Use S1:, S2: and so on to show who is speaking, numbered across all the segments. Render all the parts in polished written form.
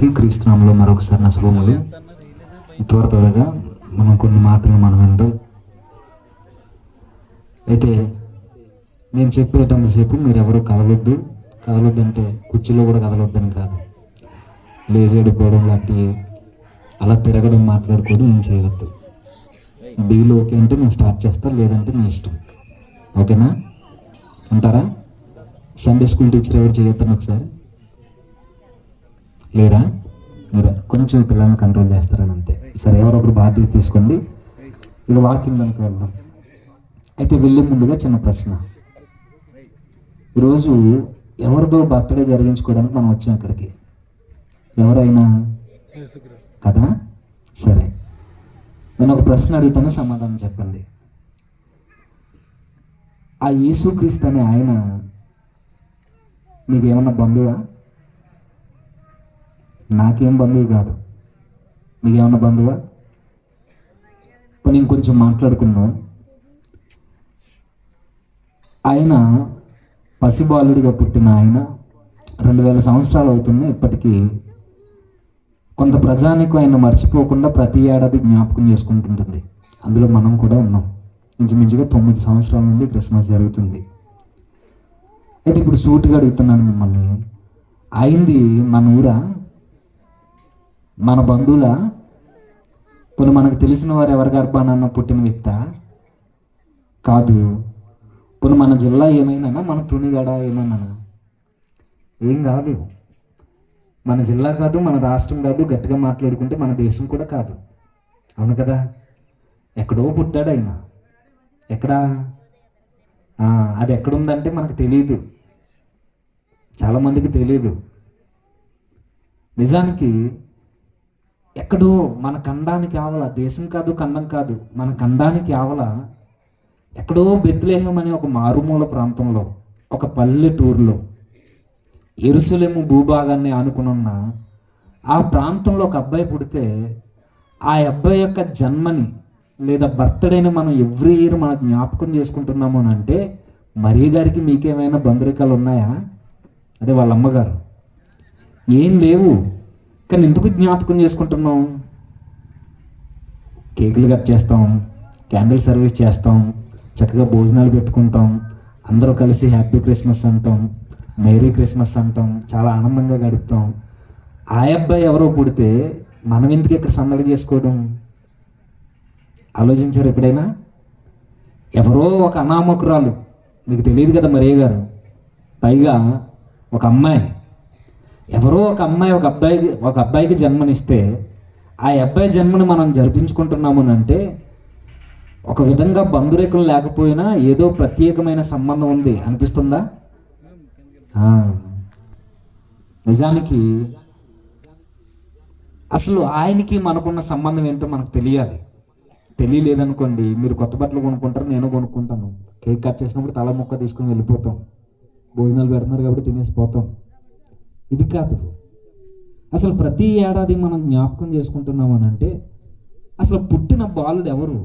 S1: అందరికీ క్రీస్తునామంలో మరొకసారి నా శుభములు. త్వరగా మనం కొన్ని మాటలు మనం విందాం. అయితే నేను చెప్పేటంతసేపు మీరు ఎవరు కదలొద్దు అంటే కుర్చీలో కూడా కదలొద్దని కాదు, లేచేడిపోవడం లాంటి అలా తిరగడం మాట్లాడుకోవడం ఏం చేయవద్దు. డీల్ ఓకే అంటే నేను స్టార్ట్ చేస్తాను, లేదంటే మీ ఇష్టం. ఓకేనా అంటారా? సండే స్కూల్ టీచర్ ఎవరు చేయొద్దని ఒకసారి లేరా? మీరు కొంచెం పిల్లల్ని కంట్రోల్ చేస్తారని అంతే. సరే, ఎవరొకరు బాధ్యత తీసుకోండి. ఇక వాకింగ్ దానికి వెళ్దాం. అయితే వెళ్ళే ముందుగా చిన్న ప్రశ్న. ఈరోజు ఎవరిదో బర్త్డే జరిగించుకోవడానికి మనం వచ్చాం ఇక్కడికి. ఎవరైనా కదా? సరే, నేను ఒక ప్రశ్న అడుగుతాను, సమాధానం చెప్పండి. ఆ యేసుక్రీస్తు అనే ఆయన మీకు ఏమన్నా బంధువా? నాకేం బంధువు కాదు. మీకేమన్నా బంధువా? నేను కొంచెం మాట్లాడుకుందాం. ఆయన పసిబాలుడిగా పుట్టిన ఆయన 2000 సంవత్సరాలు అవుతుంది. ఇప్పటికీ కొంత ప్రజానికి ఆయన మర్చిపోకుండా ప్రతి ఏడాది జ్ఞాపకం చేసుకుంటుంటుంది. అందులో మనం కూడా ఉన్నాం. ఇంచుమించుగా 9 సంవత్సరాల నుండి క్రిస్మస్ జరుగుతుంది. అయితే ఇప్పుడు సూటిగా అడుగుతున్నాను మిమ్మల్ని, అయింది మన ఊరా, మన బంధువులా, కొన్ని మనకు తెలిసిన వారు ఎవరి గర్భానన్న పుట్టిన వ్యక్త కాదు, కొన్ని మన జిల్లా ఏమైనా, మన తునిగడ ఏమైనా ఏం కాదు, మన జిల్లా కాదు, మన రాష్ట్రం కాదు, గట్టిగా మాట్లాడుకుంటే మన దేశం కూడా కాదు. అవును కదా? ఎక్కడో పుట్టాడు ఆయన. ఎక్కడా? అది ఎక్కడుందంటే మనకు తెలియదు, చాలామందికి తెలియదు. నిజానికి ఎక్కడో మన ఖండానికి ఆవల, దేశం కాదు, ఖండం కాదు, మన ఖండానికి ఆవల ఎక్కడో బెత్లెహేం అనే ఒక మారుమూల ప్రాంతంలో, ఒక పల్లెటూరులో, యెరూషలేము భూభాగాన్ని ఆనుకునున్న ఆ ప్రాంతంలో ఒక అబ్బాయి పుడితే, ఆ అబ్బాయి యొక్క జన్మని లేదా బర్త్డేని మనం ఎవ్రీ ఇయర్ మనం జ్ఞాపకం చేసుకుంటున్నాము అని అంటే, మరీ గారికి మీకేమైనా బంధురికాలు ఉన్నాయా? అదే వాళ్ళ అమ్మగారు. ఏం లేవు, కానీ ఎందుకు జ్ఞాపకం చేసుకుంటున్నాం? కేకులు కట్ చేస్తాం, క్యాండిల్ సర్వీస్ చేస్తాం, చక్కగా భోజనాలు పెట్టుకుంటాం, అందరూ కలిసి హ్యాపీ క్రిస్మస్ అంటాం, మేరీ క్రిస్మస్ అంటాం, చాలా ఆనందంగా గడుపుతాం. ఆ అబ్బాయి ఎవరో పుడితే మనం ఎందుకు ఇక్కడ సందడి చేసుకోవడం? ఆలోచించారు ఎప్పుడైనా? ఎవరో ఒక అనామకురాలు, మీకు తెలియదు కదా మరియ గారు, పైగా ఒక అమ్మాయి, ఎవరో ఒక అమ్మాయి ఒక అబ్బాయికి జన్మనిస్తే, ఆ అబ్బాయి జన్మని మనం జరిపించుకుంటున్నాము అంటే ఒక విధంగా బంధురేకులు లేకపోయినా ఏదో ప్రత్యేకమైన సంబంధం ఉంది అనిపిస్తుందా? నిజానికి అసలు ఆయనకి మనకున్న సంబంధం ఏంటో మనకు తెలియాలి. తెలియలేదనుకోండి, మీరు కొత్త బట్టలు కొనుక్కుంటారు, నేను కొనుక్కుంటాను, కేక్ కట్ చేసినప్పుడు తల ముక్క తీసుకుని వెళ్ళిపోతాం, భోజనాలు పెడుతున్నారు కాబట్టి తినేసిపోతాం. ఇది కాదు. అసలు ప్రతి ఏడాది మనం జ్ఞాపకం చేసుకుంటున్నామని అంటే అసలు పుట్టిన బాలుడు ఎవరు?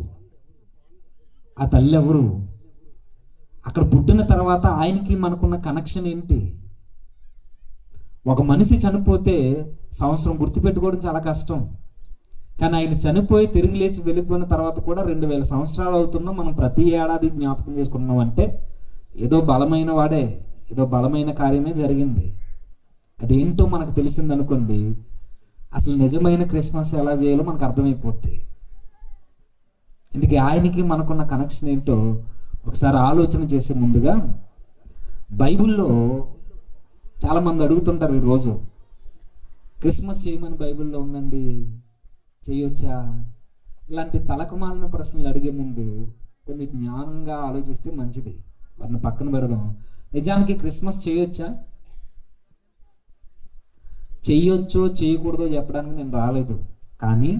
S1: ఆ తల్లి ఎవరు? అక్కడ పుట్టిన తర్వాత ఆయనకి మనకున్న కనెక్షన్ ఏంటి? ఒక మనిషి చనిపోతే సంవత్సరం గుర్తుపెట్టుకోవడం చాలా కష్టం, కానీ ఆయన చనిపోయి తిరిగి లేచి వెళ్ళిపోయిన తర్వాత కూడా 2000 సంవత్సరాలు అవుతున్నా మనం ప్రతి ఏడాది జ్ఞాపకం చేసుకున్నాం అంటే ఏదో బలమైన వాడే, ఏదో బలమైన కార్యమే జరిగింది. అదేంటో మనకు తెలిసిందనుకోండి, అసలు నిజమైన క్రిస్మస్ ఎలా చేయాలో మనకు అర్థమైపోద్ది. ఇందుకే ఆయనకి మనకున్న కనెక్షన్ ఏంటో ఒకసారి ఆలోచన చేసే ముందుగా, బైబిల్లో చాలామంది అడుగుతుంటారు, ఈరోజు క్రిస్మస్ చేయమని బైబిల్లో ఉందండి, చేయొచ్చా? ఇలాంటి తలకమాలిన ప్రశ్నలు అడిగే ముందు కొంచెం జ్ఞానంగా ఆలోచిస్తే మంచిది. వాటిని పక్కన పెడదాం. నిజానికి క్రిస్మస్ చేయొచ్చా? చెయ్యొచ్చో చేయకూడదో చెప్పడానికి నేను రాలేదు, కానీ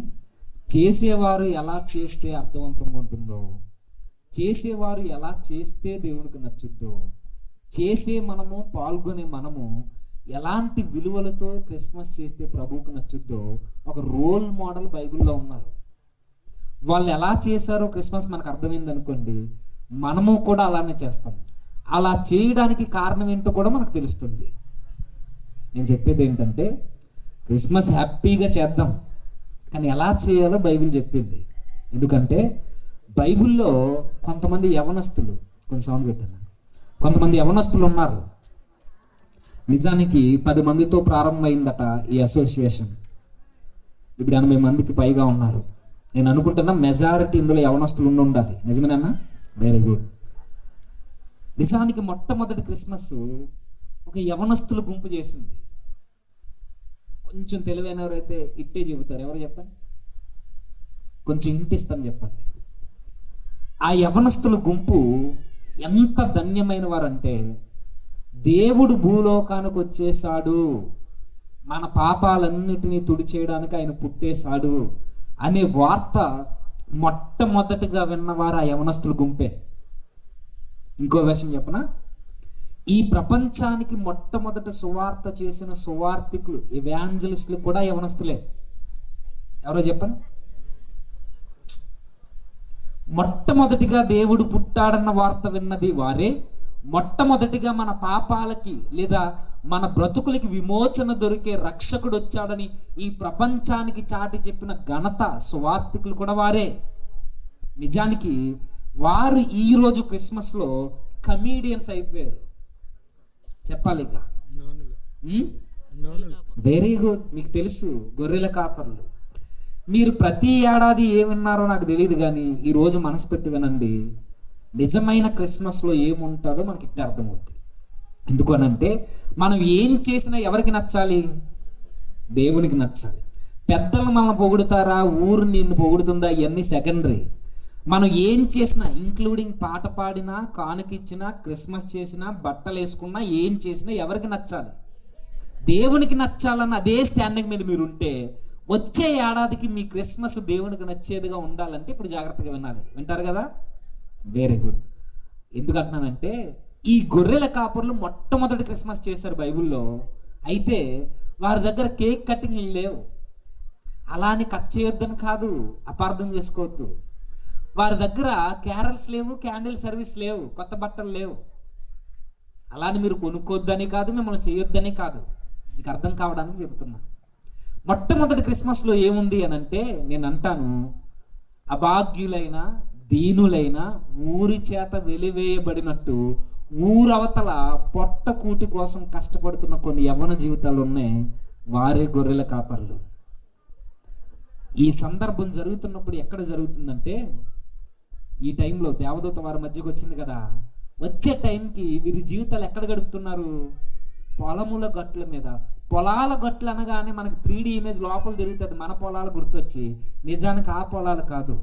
S1: చేసేవారు ఎలా చేస్తే అర్థవంతంగా ఉంటుందో, చేసేవారు ఎలా చేస్తే దేవునికి నచ్చుద్దో, చేసే మనము, పాల్గొనే మనము ఎలాంటి విలువలతో క్రిస్మస్ చేస్తే ప్రభువుకు నచ్చుద్దో ఒక రోల్ మోడల్ బైబిల్లో ఉన్నారు. వాళ్ళు ఎలా చేశారో క్రిస్మస్ మనకు అర్థమైంది అనుకోండి, మనము కూడా అలానే చేస్తాం. అలా చేయడానికి కారణం ఏంటో కూడా మనకు తెలుస్తుంది. నేను చెప్పేది ఏంటంటే, క్రిస్మస్ హ్యాపీగా చేద్దాం, కానీ ఎలా చేయాలో బైబిల్ చెప్పింది. ఎందుకంటే బైబిల్లో కొంతమంది యవనస్తులు, కొంచెం సౌండ్ పెట్టాను, కొంతమంది యవనస్తులు ఉన్నారు. నిజానికి 10 మందితో ప్రారంభమైందట ఈ అసోసియేషన్. ఇప్పుడు 80 మందికి పైగా ఉన్నారు. నేను అనుకుంటున్నా మెజారిటీ ఇందులో యవనస్తులు ఉండాలి. నిజమేనా? Very good. నిజానికి మొట్టమొదటి క్రిస్మస్ ఒక యవనస్తుల గుంపు చేసింది. కొంచెం తెలివైన ఎవరైతే ఇట్టే చెబుతారు, ఎవరు చెప్పండి, కొంచెం ఇంటిస్తాను చెప్పండి. ఆ యవనస్తుల గుంపు ఎంత ధన్యమైన వారంటే, దేవుడు భూలోకానికి వచ్చేసాడు, మన పాపాలన్నిటినీ తుడిచేయడానికి ఆయన పుట్టేశాడు అనే వార్త మొట్టమొదటిగా విన్నవారు ఆ యవనస్తుల గుంపే. ఇంకో విషయం చెప్పనా, ఈ ప్రపంచానికి మొట్టమొదట సువార్త చేసిన సువార్థికులు, ఎవాంజలిస్టులు కూడా యవనస్తులే. ఎవరో చెప్పండి. మొట్టమొదటిగా దేవుడు పుట్టాడన్న వార్త విన్నది వారే. మొట్టమొదటిగా మన పాపాలకి లేదా మన బ్రతుకులకి విమోచన దొరికే రక్షకుడు వచ్చాడని ఈ ప్రపంచానికి చాటి చెప్పిన ఘనత సువార్థికులు కూడా వారే. నిజానికి వారు ఈరోజు క్రిస్మస్లో కమీడియన్స్ అయిపోయారు. చెప్పాలిగా. Very good. మీకు తెలుసు, గొర్రెల కాపర్లు. మీరు ప్రతి ఏడాది ఏం విన్నారో నాకు తెలియదు, కానీ ఈరోజు మనసు పెట్టి వినండి. నిజమైన క్రిస్మస్లో ఏముంటుందో మనకి ఇక్కడ అర్థమవుతుంది. ఎందుకనంటే మనం ఏం చేసినా ఎవరికి నచ్చాలి? దేవునికి నచ్చాలి. పెద్దలు మనల్ని పొగుడుతారా, ఊరు నిన్ను పొగుడుతుందా, ఇవన్నీ సెకండరీ. మనం ఏం చేసినా, ఇంక్లూడింగ్ పాట పాడినా, కానుకిచ్చినా, క్రిస్మస్ చేసినా, బట్టలు వేసుకున్నా, ఏం చేసినా ఎవరికి నచ్చాలి? దేవునికి నచ్చాలన్న అదే స్టాండింగ్ మీద మీరు ఉంటే వచ్చే ఏడాదికి మీ క్రిస్మస్ దేవునికి నచ్చేదిగా ఉండాలంటే ఇప్పుడు జాగ్రత్తగా వినాలి. వింటారు కదా? Very good. ఎందుకంటున్నానంటే ఈ గొర్రెల కాపర్లు మొట్టమొదటి క్రిస్మస్ చేశారు బైబిల్లో. అయితే వారి దగ్గర కేక్ కటింగ్ లేవు. అలా అని కట్ చేయొద్దని కాదు, అపార్థం చేసుకోవద్దు. వారి దగ్గర క్యారల్స్ లేవు, క్యాండిల్ సర్వీస్ లేవు, కొత్త బట్టలు లేవు. అలాని మీరు కొనుక్కోవద్దని కాదు, మిమ్మల్ని చేయొద్దని కాదు, మీకు అర్థం కావడానికి చెబుతున్నా. మొట్టమొదటి క్రిస్మస్లో ఏముంది అని అంటే, నేను అంటాను, అభాగ్యులైన దీనులైన ఊరి చేత వెలివేయబడినట్టు ఊరవతల పొట్ట కూటి కోసం కష్టపడుతున్న కొన్ని యవ్వన జీవితాలు ఉన్నాయి. వారే గొర్రెల కాపర్లు. ఈ సందర్భం జరుగుతున్నప్పుడు ఎక్కడ జరుగుతుందంటే, ఈ టైంలో దేవదూత వారి మధ్యకి వచ్చింది కదా, వచ్చే టైంకి వీరి జీవితాలు ఎక్కడ గడుపుతున్నారు? పొలముల గట్ల మీద. పొలాల గట్లు అనగానే మనకి 3D ఇమేజ్ లోపల తిరుగుతుంది, మన పొలాలు గుర్తొచ్చి. నిజానికి ఆ పొలాలు కాదు.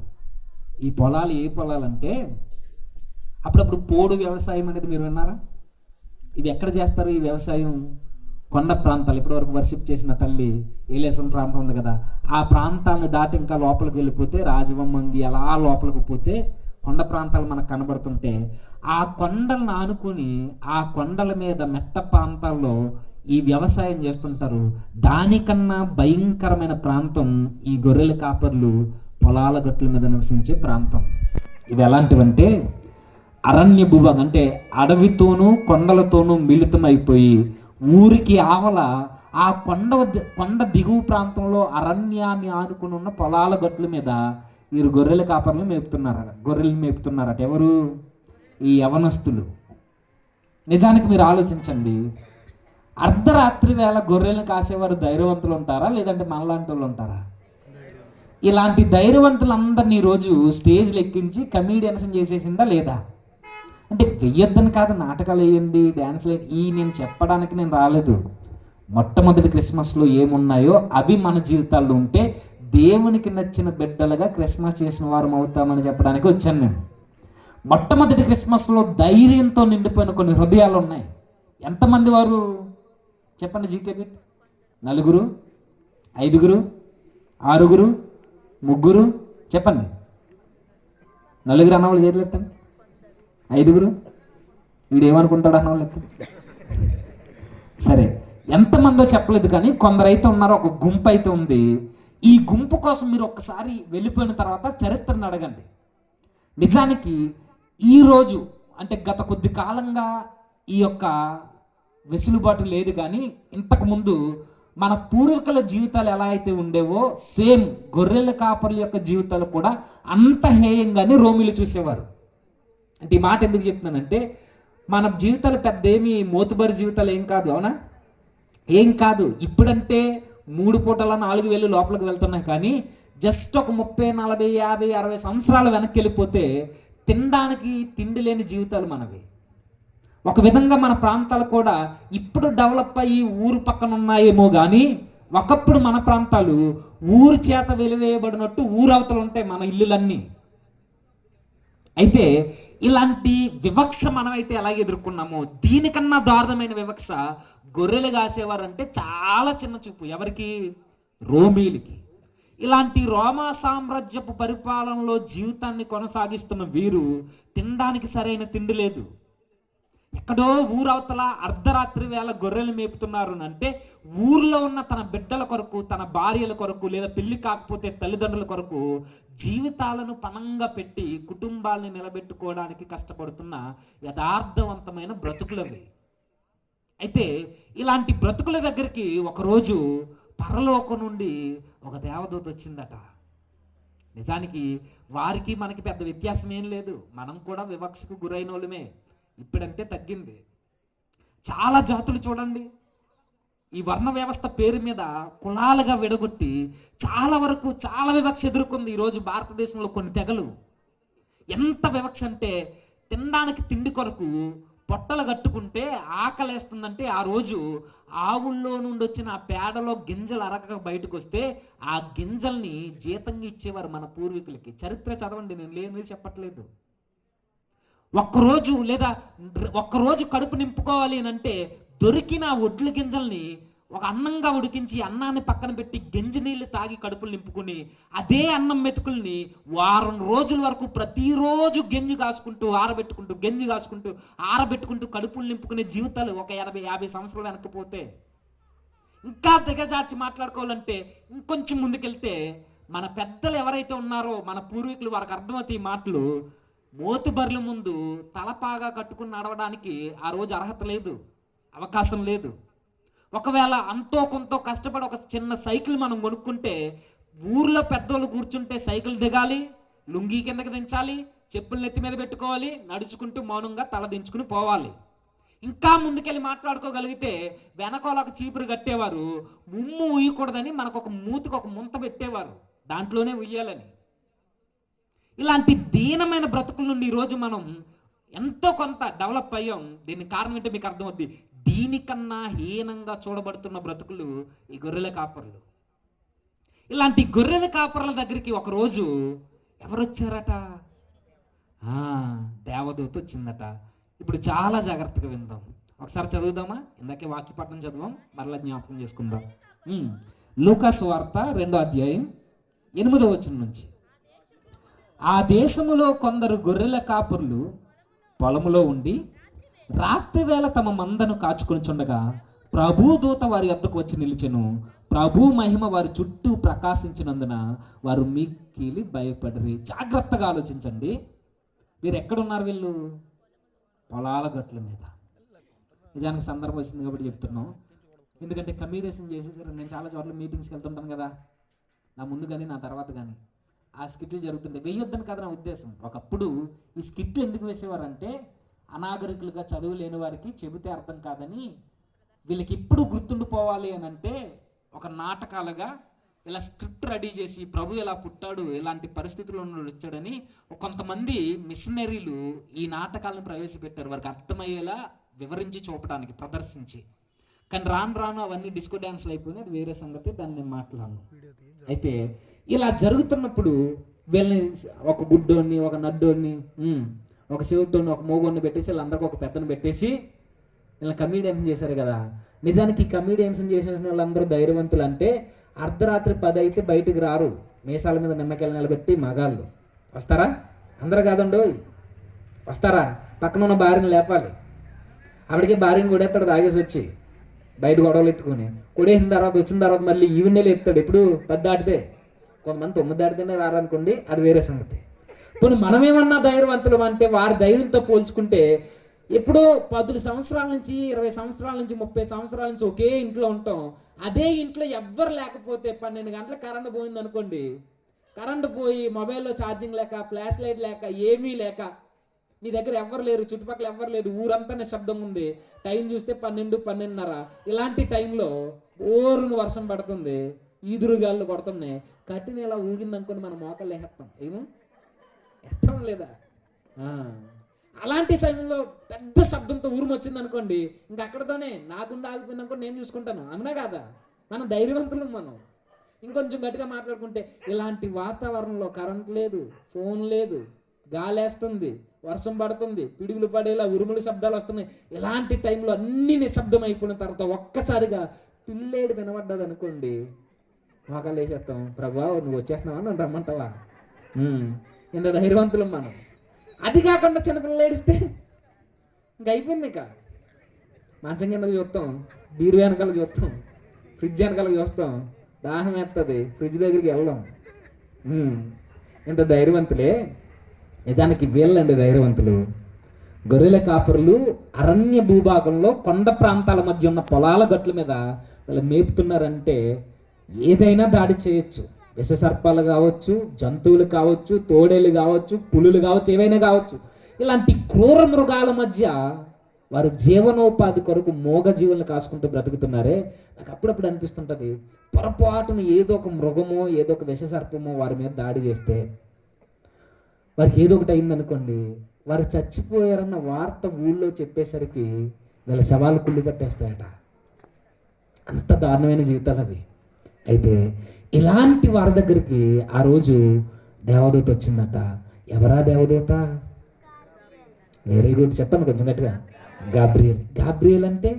S1: ఈ పొలాలు ఏ పొలాలు అంటే, అప్పుడప్పుడు పోడు వ్యవసాయం అనేది మీరు విన్నారా? ఇది ఎక్కడ చేస్తారు ఈ వ్యవసాయం? కొండ ప్రాంతాలు. ఇప్పటివరకు వర్షిప్ చేసిన తల్లి ఏలేశ్వరం ప్రాంతం ఉంది కదా, ఆ ప్రాంతాలను దాటి ఇంకా లోపలికి వెళ్ళిపోతే రాజవమ్మంగి అలా లోపలికి పోతే కొండ ప్రాంతాలు మనకు కనబడుతుంటే, ఆ కొండలను ఆనుకుని ఆ కొండల మీద మెట్ట ప్రాంతాల్లో ఈ వ్యవసాయం చేస్తుంటారు. దానికన్నా భయంకరమైన ప్రాంతం ఈ గొర్రెల కాపర్లు పొలాల గట్ల మీద నివసించే ప్రాంతం. ఇవి ఎలాంటివంటే అరణ్య భూభాగం, అంటే అడవితోనూ కొండలతోనూ మిళితమైపోయి ఊరికి ఆవల ఆ కొండ దిగువ ప్రాంతంలో అరణ్యాన్ని ఆనుకుని ఉన్న పొలాల గట్ల మీద వీరు గొర్రెల కాపర్లు మేపుతున్నారట. గొర్రెలు మేపుతున్నారట. ఎవరు? ఈ యవనస్తులు. నిజానికి మీరు ఆలోచించండి, అర్ధరాత్రి వేళ గొర్రెలను కాసేవారు ధైర్యవంతులు ఉంటారా, లేదంటే మనలాంటి వాళ్ళు ఉంటారా? ఇలాంటి ధైర్యవంతులందరినీ ఈరోజు స్టేజ్లు ఎక్కించి కమీడియన్స్ చేసేసిందా లేదా? అంటే వెయ్యొద్దని కాదు, నాటకాలు వేయండి, డ్యాన్స్లు వేయండి, ఈ నేను చెప్పడానికి నేను రాలేదు. మొట్టమొదటి క్రిస్మస్లో ఏమున్నాయో అవి మన జీవితాల్లో ఉంటే దేవునికి నచ్చిన బిడ్డలుగా క్రిస్మస్ చేసిన వారం అవుతామని చెప్పడానికి వచ్చాను నేను. మొట్టమొదటి క్రిస్మస్లో ధైర్యంతో నిండిపోయిన కొన్ని హృదయాలు ఉన్నాయి. ఎంతమంది వారు చెప్పండి? జీకే బిట్ 4, 5, 6, 3 చెప్పండి. 4 అన్నవాళ్ళు చేతులు ఎట్టండి. 5 వీడు ఏమనుకుంటాడు అన్నవాళ్ళు ఎట్టండి. సరే, ఎంతమందో చెప్పలేదు, కానీ కొందరైతే ఉన్నారు. ఒక గుంపు అయితే ఉంది. ఈ గుంపు కోసం మీరు ఒక్కసారి వెళ్ళిపోయిన తర్వాత చరిత్రను అడగండి. నిజానికి ఈరోజు అంటే గత కొద్ది కాలంగా ఈ యొక్క వెసులుబాటు లేదు, కానీ ఇంతకుముందు మన పూర్వీకుల జీవితాలు ఎలా అయితే ఉండేవో సేమ్ గొర్రెల కాపర్ల యొక్క జీవితాలు కూడా అంత హేయంగానే రోమిలు చూసేవారు. అంటే ఈ మాట ఎందుకు చెప్తున్నానంటే, మన జీవితాలు పెద్ద ఏమి మోతుబరి జీవితాలు ఏం కాదు, అవునా? ఏం కాదు. ఇప్పుడంటే 3 పూటల 4,000 లోపలికి వెళ్తున్నాయి, కానీ జస్ట్ ఒక 30, 40, 50, 60 సంవత్సరాలు వెనక్కి వెళ్ళిపోతే తినడానికి తిండి లేని జీవితాలు మనవి. ఒక విధంగా మన ప్రాంతాలు కూడా ఇప్పుడు డెవలప్ అయ్యి ఊరు పక్కన ఉన్నాయేమో కానీ ఒకప్పుడు మన ప్రాంతాలు ఊరు చేత వెలివేయబడినట్టు ఊరవతలు ఉంటాయి మన ఇల్లులన్నీ. అయితే ఇలాంటి వివక్ష మనమైతే ఎలా ఎదుర్కొన్నామో దీనికన్నా దారుణమైన వివక్ష గొర్రెలు కాసేవారంటే చాలా చిన్న చూపు. ఎవరికి? రోమీలకి. ఇలాంటి రోమా సామ్రాజ్యపు పరిపాలనలో జీవితాన్ని కొనసాగిస్తున్న వీరు తినడానికి సరైన తిండి లేదు. ఎక్కడో ఊరవతల అర్ధరాత్రి వేళ గొర్రెలు మేపుతున్నారు అంటే ఊర్లో ఉన్న తన బిడ్డల కొరకు, తన భార్యల కొరకు, లేదా పెళ్లి కాకపోతే తల్లిదండ్రుల కొరకు జీవితాలను పణంగా పెట్టి కుటుంబాలని నిలబెట్టుకోవడానికి కష్టపడుతున్న యథార్థవంతమైన బ్రతుకులవి. అయితే ఇలాంటి బ్రతుకుల దగ్గరికి ఒకరోజు పరలోకం నుండి ఒక దేవదూత వచ్చిందట. నిజానికి వారికి మనకి పెద్ద వ్యత్యాసం ఏం లేదు, మనం కూడా వివక్షకు గురైన వాళ్ళమే. ఇప్పుడంటే తగ్గింది. చాలా జాతులు చూడండి, ఈ వర్ణ వ్యవస్థ పేరు మీద కులాలుగా విడగొట్టి చాలా వరకు చాలా వివక్ష ఎదుర్కొంది ఈరోజు భారతదేశంలో కొన్ని తెగలు. ఎంత వివక్ష అంటే తినడానికి తిండి కొరకు పొట్టలు కట్టుకుంటే ఆకలేస్తుందంటే ఆ రోజు ఆవుల్లో నుండి వచ్చిన ఆ పేడలో గింజలు అరగక బయటకు వస్తే ఆ గింజల్ని జీతంగా ఇచ్చేవారు మన పూర్వీకులకి. చరిత్ర చదవండి, నేను లేనిది చెప్పట్లేదు. ఒక్కరోజు కడుపు నింపుకోవాలి అని అంటే దొరికిన ఒడ్ల గింజల్ని ఒక అన్నంగా ఉడికించి అన్నాన్ని పక్కన పెట్టి గంజి నీళ్ళు తాగి కడుపులు నింపుకుని అదే అన్నం మెతుకుల్ని వారం రోజుల వరకు ప్రతిరోజు గంజి కాసుకుంటూ ఆరబెట్టుకుంటూ కడుపులు నింపుకునే జీవితాలు ఒక 40-50 సంవత్సరాలు వెనక్కిపోతే. ఇంకా దిగజార్చి మాట్లాడుకోవాలంటే ఇంకొంచెం ముందుకెళ్తే మన పెద్దలు ఎవరైతే ఉన్నారో మన పూర్వీకులు, వారికి అర్థమవుతాయి ఈ మాటలు. మోతుబర్ల ముందు తలపాగా కట్టుకుని నడవడానికి ఆ రోజు అర్హత లేదు, అవకాశం లేదు. ఒకవేళ అంతో కొంత కష్టపడి ఒక చిన్న సైకిల్ మనం కొనుక్కుంటే ఊర్లో పెద్దోళ్ళు కూర్చుంటే సైకిల్ దిగాలి, లుంగీ కిందకి దించాలి, చెప్పులు నెత్తి మీద పెట్టుకోవాలి, నడుచుకుంటూ మౌనంగా తల దించుకుని పోవాలి. ఇంకా ముందుకెళ్ళి మాట్లాడుకోగలిగితే వెనకాల ఒక చీపురు కట్టేవారు, ముమ్ము ఉయ్యకూడదని మనకు ఒక మూతికి ఒక ముంత పెట్టేవారు, దాంట్లోనే ఉయ్యాలని. ఇలాంటి దీనమైన బ్రతుకుల నుండి ఈరోజు మనం ఎంతో కొంత డెవలప్ అయ్యాం. దీనికి కారణం ఏంటో మీకు అర్థమవుద్ది. దీనికన్నా హీనంగా చూడబడుతున్న బ్రతుకులు ఈ గొర్రెల కాపర్లు. ఇలాంటి గొర్రెల కాపర్ల దగ్గరికి ఒకరోజు ఎవరు వచ్చారట? దేవదూత వచ్చిందట. ఇప్పుడు చాలా జాగ్రత్తగా విందాం, ఒకసారి చదువుదామా? ఇందాకే వాక్యపట్నం చదువాం, మరలా జ్ఞాపకం చేసుకుందాం. లూకా సువార్త 2వ అధ్యాయం 8వ వచనం నుంచి. ఆ దేశములో కొందరు గొర్రెల కాపురులు పొలములో ఉండి రాత్రి వేళ తమ మందను కాచుకొనిచుండగా ప్రభు దూత వారి వద్దకు వచ్చి నిలిచెను. ప్రభు మహిమ వారి చుట్టూ ప్రకాశించినందున వారు మిక్కిలి భయపడరి. జాగ్రత్తగా ఆలోచించండి, వీరు ఎక్కడున్నారు? వీళ్ళు పొలాల గట్ల మీద. నిజానికి సందర్భం వచ్చింది కాబట్టి చెప్తున్నాం, ఎందుకంటే కమ్యూనికేషన్ చేసేసారు. నేను చాలా చోట్ల మీటింగ్స్కి వెళ్తుంటాను కదా, నా ముందు కానీ నా తర్వాత కానీ ఆ స్కిట్లు జరుగుతుంటాయి. వేయొద్దని కదా నా ఉద్దేశం. ఒకప్పుడు ఈ స్కిట్లు ఎందుకు వేసేవారంటే అనాగరికులుగా చదువు లేని వారికి చెబితే అర్థం కాదని, వీళ్ళకి ఇప్పుడు గుర్తుండిపోవాలి అని అంటే ఒక నాటకాలుగా ఇలా స్క్రిప్ట్ రెడీ చేసి ప్రభు ఎలా పుట్టాడు, ఇలాంటి పరిస్థితుల్లో వచ్చాడని కొంతమంది మిషనరీలు ఈ నాటకాలను ప్రవేశపెట్టారు, వారికి అర్థమయ్యేలా వివరించి చూపడానికి, ప్రదర్శించి. కానీ రాను రాను అవన్నీ డిస్కో డ్యాన్స్లు అయిపోయినాయి, అది వేరే సంగతి, దాన్ని నేను మాట్లాడను. అయితే ఇలా జరుగుతున్నప్పుడు వీళ్ళని ఒక గుడ్డోని, ఒక నడ్డోని, ఒక చెవిటోని, ఒక మోగోని పెట్టేసి వీళ్ళందరికీ ఒక పెద్దను పెట్టేసి వీళ్ళని కమీడియన్స్ చేశారు కదా. నిజానికి ఈ కమీడియన్స్ చేసిన వాళ్ళందరూ ధైర్యవంతులు అంటే అర్ధరాత్రి 10 అయితే బయటికి రారు, మీసాల మీద నిమ్మకాయలు నిలబెట్టి మగాళ్ళు వస్తారా? అందరూ కాదండు, వస్తారా? పక్కన ఉన్న భార్యను లేపాలి, అప్పటికే భార్యను కొడేస్తాడు తాగేసి వచ్చి బయట గొడవలు ఎట్టుకుని. కొడేసిన తర్వాత వచ్చిన తర్వాత మళ్ళీ ఈవెన్నే లేపుతాడు. ఎప్పుడు 10 దాటితే, కొంతమంది 9 దాటితేనే రారనుకోండి, అది వేరే సంగతి. పోనీ మనమేమన్నా ధైర్యవంతులు అంటే వారి ధైర్యంతో పోల్చుకుంటే ఎప్పుడో 10 సంవత్సరాల నుంచి 20 సంవత్సరాల నుంచి 30 సంవత్సరాల నుంచి ఒకే ఇంట్లో ఉంటాం. అదే ఇంట్లో ఎవ్వరు లేకపోతే 12 గంటల కరెంట్ పోయింది అనుకోండి, కరెంటు పోయి మొబైల్లో ఛార్జింగ్ లేక, ఫ్లాష్ లైట్ లేక, ఏమీ లేక, నీ దగ్గర ఎవ్వరు లేరు, చుట్టుపక్కల ఎవ్వరు లేదు, ఊరంతా నిశ్శబ్దంగా ఉంది, టైం చూస్తే 12, 12:30. ఇలాంటి టైంలో ఓరును వర్షం పడుతుంది, ఈదురుగాళ్ళు కొడుతున్నాయి, కట్టిన ఇలా ఊగింది అనుకోండి, మన మోకాళ్ళు వేసేస్తాం. ఏమో ఎత్తాం లేదా? అలాంటి సమయంలో పెద్ద శబ్దంతో ఊరుము వచ్చింది అనుకోండి, ఇంకా అక్కడతోనే నాకుండా ఆగిపోయింది అనుకోండి, నేను చూసుకుంటాను. అవునా కాదా? మనం ధైర్యవంతులు. మనం ఇంకొంచెం గట్టిగా మాట్లాడుకుంటే, ఇలాంటి వాతావరణంలో కరెంట్ లేదు, ఫోన్ లేదు, గాలేస్తుంది, వర్షం పడుతుంది, పిడుగులు పడేలా ఉరుములు శబ్దాలు వస్తున్నాయి. ఇలాంటి టైంలో అన్నీ నిశ్శబ్దం అయిపోయిన తర్వాత ఒక్కసారిగా పిల్లేడు వినబడ్డది అనుకోండి, మోకాళ్ళు వేసేస్తాం. ప్రభా నువ్వు వచ్చేస్తున్నావా, నన్ను రమ్మంటావా? ఇంత ధైర్యవంతులం మనం. అది కాకుండా చిన్నపిల్లలు ఏడిస్తే ఇంక అయిపోయింది. ఇక మంచం కింద చూస్తాం, బీరు వెనకాల చూస్తాం, ఫ్రిడ్జ్ వెనకాల చూస్తాం, దాహం వేస్తుంది, ఫ్రిడ్జ్ దగ్గరికి వెళ్ళాం. ఇంత ధైర్యవంతులే. నిజానికి వీళ్ళండి ధైర్యవంతులు. గొర్రెల కాపరులు అరణ్య భూభాగంలో కొండ ప్రాంతాల మధ్య ఉన్న పొలాల గట్ల మీద వీళ్ళు మేపుతున్నారంటే ఏదైనా దాడి చేయొచ్చు. విషసర్పాలు కావచ్చు, జంతువులు కావచ్చు, తోడేళ్ళు కావచ్చు, పులులు కావచ్చు, ఏవైనా కావచ్చు. ఇలాంటి క్రూర మృగాల మధ్య వారు జీవనోపాధి కొరకు మోగ జీవులను కాసుకుంటూ బ్రతుకుతున్నారే. నాకు అప్పుడప్పుడు అనిపిస్తుంటుంది, పొరపాటున ఏదో ఒక మృగమో ఏదో ఒక విషసర్పమో వారి మీద దాడి చేస్తే, వారికి ఏదో ఒకటి అయిందనుకోండి, వారు చచ్చిపోయారన్న వార్త ఊళ్ళో చెప్పేసరికి వీళ్ళ శవాలు కుళ్ళు పట్టేస్తాయట. అంత దారుణమైన జీవితాలు అవి. అయితే ఇలాంటి వారి దగ్గరికి ఆ రోజు దేవదూత వచ్చిందట. ఎవరా దేవదూత? వెరీ గుడ్, చెప్పండి కొంచెం గట్టిగా. గాబ్రియల్. గాబ్రియల్ అంటే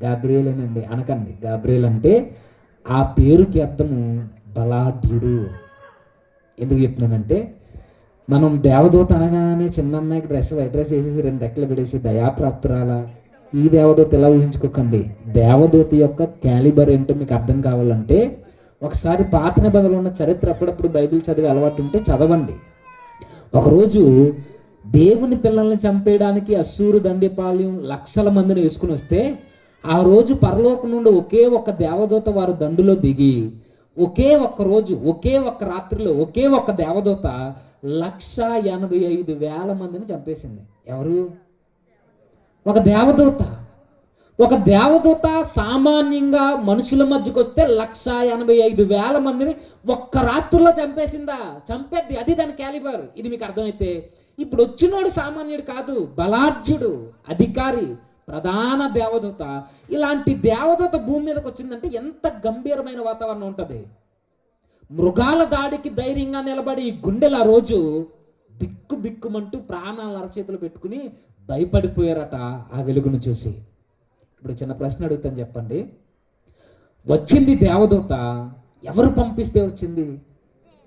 S1: గాబ్రియల్ అనండి అనకండి. గాబ్రియల్ అంటే ఆ పేరుకి అర్థము బలాఢ్యుడు. ఎందుకు చెప్తున్నానంటే, మనం దేవదూత అనగానే చిన్న అమ్మాయికి వైట్ డ్రెస్ వేసేసి 2 రెక్కలు పెడేసి దయాప్రాప్తురాల, ఈ దేవదూత ఎలా ఊహించుకోకండి. దేవదూత యొక్క క్యాలిబర్ ఏంటో మీకు అర్థం కావాలంటే ఒకసారి పాత నిబంధనలో ఉన్న చరిత్ర అప్పుడప్పుడు బైబిల్ చదివే అలవాటు ఉంటే చదవండి. ఒకరోజు దేవుని పిల్లల్ని చంపేయడానికి అశ్షూరు దండెపాలెం లక్షల మందిని వేసుకుని వస్తే, ఆ రోజు పరలోకం నుండి ఒకే ఒక్క దేవదూత వారు దండులో దిగి ఒకే ఒక్క రోజు, ఒకే ఒక్క రాత్రిలో ఒకే ఒక్క దేవదూత 185,000 మందిని చంపేసింది. ఎవరు? ఒక దేవదూత. ఒక దేవదూత సామాన్యంగా మనుషుల మధ్యకు వస్తే 185,000 మందిని ఒక్క రాత్రిలో చంపేసిందా? చంపేద్ది. అది దాని క్యాలిబర్. ఇది మీకు అర్థమైతే, ఇప్పుడు వచ్చినోడు సామాన్యుడు కాదు, బలాఢ్యుడు, అధికారి, ప్రధాన దేవదూత. ఇలాంటి దేవదూత భూమి మీదకి వచ్చిందంటే ఎంత గంభీరమైన వాతావరణం ఉంటుంది. మృగాల దాడికి ధైర్యంగా నిలబడి గుండెలు ఆ రోజు బిక్కు బిక్కుమంటూ ప్రాణాలు అరచేతులు పెట్టుకుని భయపడిపోయారట ఆ వెలుగును చూసి. ఇప్పుడు చిన్న ప్రశ్న అడుగుతాను, చెప్పండి. వచ్చింది దేవదూత, ఎవరు పంపిస్తే వచ్చింది?